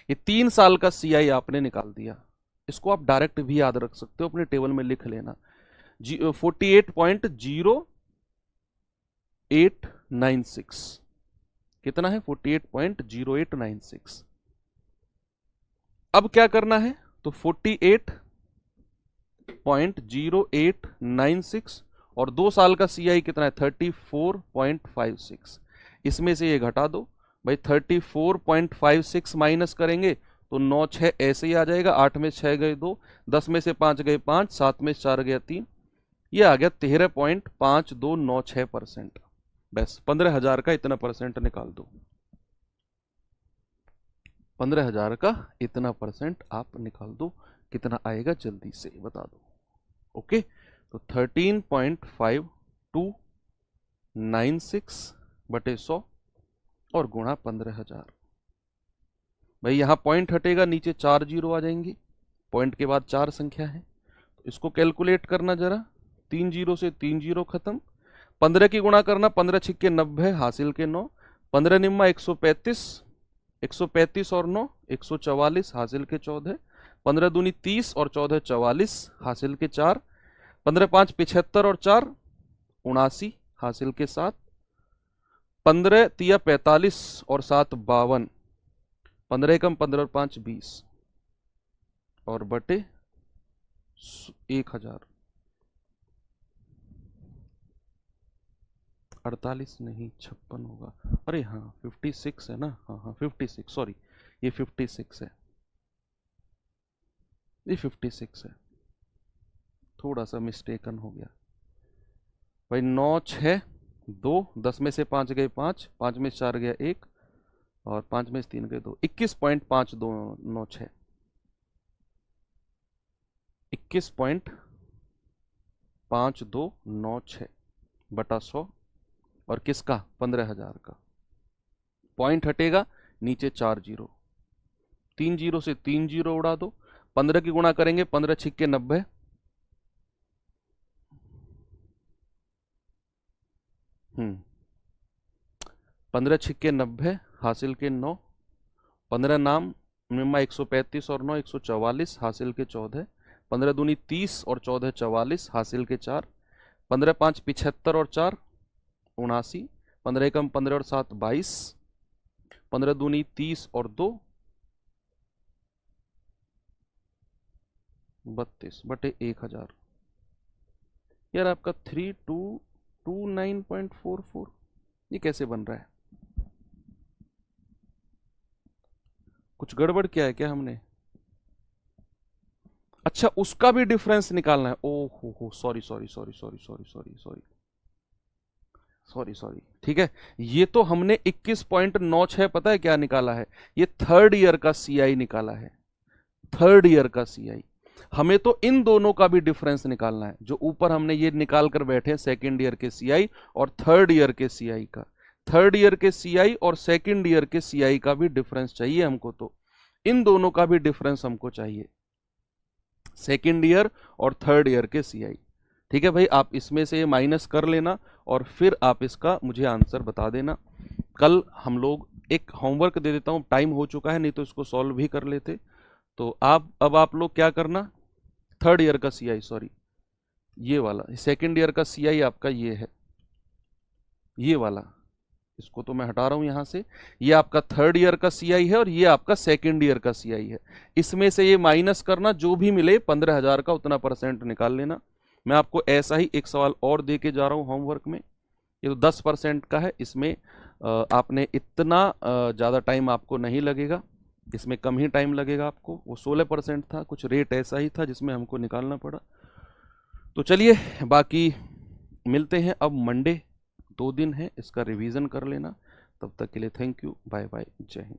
ये 3 साल का सीआई आपने निकाल दिया। इसको आप डायरेक्ट भी याद रख सकते हो, अपने टेबल में लिख लेना, 48.0896 कितना है 48.0896। अब क्या करना है, तो 48.0896 और 2 साल का सीआई कितना है 34.56, इसमें से ये घटा दो भाई, 34.56 माइनस करेंगे तो 9 6 ऐसे ही आ जाएगा, 8 में 6 गए 2, 10 में से 5 गए 5, 7 में 4 गया 3, ये आ गया 13.5296%। बस 15,000 का इतना परसेंट निकाल दो, 15,000 का इतना परसेंट आप निकाल दो, कितना आएगा जल्दी से बता दो। ओके, तो 13.5296 बटे 100 और गुणा 15,000। भाई यहां पॉइंट हटेगा, नीचे 4 जीरो आ जाएंगे, पॉइंट के बाद 4 संख्या है, तो इसको कैलकुलेट करना जरा, 3 जीरो से 3 जीरो खत्म, 15 की गुणा करना, 15 छिक्के 90 हासिल के 9, 15 निम्मा 135, 135 और 9 144 हासिल के 14, 15 दूनी 30 और 14 44 हासिल के 4, 15 5 75 और 4 79 हासिल के 7, 15 तिया 45 और 7 52, 15 एकम 15 और 5 20 और बटे 1000, 48 नहीं 56 होगा, अरे हाँ 56 है ना, हाँ हाँ 56, सॉरी ये 56 है, ये 56 है, थोड़ा सा मिस्टेकन हो गया भाई। 9 6 2, 10 में से 5 गए 5, 5 में से 4 गया 1 और 5 में से 3 गए 2, 21.5296, 21.5296 बटा 100 और किसका 15,000 का, पॉइंट हटेगा, नीचे 4 जीरो, 3 जीरो से 3 जीरो उड़ा दो, 15 की गुणा करेंगे, 15 छिक्के 90, 15 छिक्के 90 हासिल के 9, 15 नाम निम्मा 135 और 9 144 हासिल के 14, 15 दूनी 30 और 14 44 हासिल के 4, 15 5 75 और 4 79, 15 एकम 15 और 7 22, 15 दूनी 30 और 2 32 बटे 1000। यार आपका 3229.44 ये कैसे बन रहा है, कुछ गड़बड़ किया है क्या हमने? अच्छा उसका भी डिफरेंस निकालना है, ओ हो sorry sorry sorry sorry sorry sorry sorry, sorry sorry, ठीक है। ये तो हमने 21.96 पता है क्या निकाला है, ये थर्ड ईयर का सीआई निकाला है, थर्ड ईयर का सीआई। हमें तो इन दोनों का भी डिफरेंस निकालना है, जो ऊपर हमने ये निकाल कर बैठे हैं सेकेंड ईयर के सीआई और थर्ड ईयर के सीआई का। थर्ड ईयर के सीआई और सेकेंड ईयर के सीआई का भी डिफरेंस चाहिए हमको, तो इन दोनों का भी डिफरेंस हमको चाहिए, सेकेंड ईयर और थर्ड ईयर के सीआई। ठीक है भाई, आप इसमें से माइनस कर लेना और फिर आप इसका मुझे आंसर बता देना। कल हम लोग एक होमवर्क दे देता हूं, टाइम हो चुका है, नहीं तो इसको सॉल्व भी कर लेते। तो आप लोग क्या करना, थर्ड ईयर का सीआई, सॉरी ये वाला, सेकेंड ईयर का सीआई आपका ये है, ये वाला, इसको तो मैं हटा रहा हूं यहां से। ये आपका थर्ड ईयर का सीआई है और ये आपका सेकेंड ईयर का सीआई है। इसमें से ये माइनस करना, जो भी मिले 15,000 का उतना परसेंट निकाल लेना। मैं आपको ऐसा ही एक सवाल और दे के जा रहा हूं होमवर्क में, ये तो 10% का है, इसमें आपने इतना ज़्यादा टाइम आपको नहीं लगेगा, इसमें कम ही टाइम लगेगा आपको। वो 16% था, कुछ रेट ऐसा ही था जिसमें हमको निकालना पड़ा। तो चलिए, बाकी मिलते हैं अब मंडे, 2 दिन है, इसका रिवीजन कर लेना। तब तक के लिए थैंक यू, बाय बाय, जय हिंद।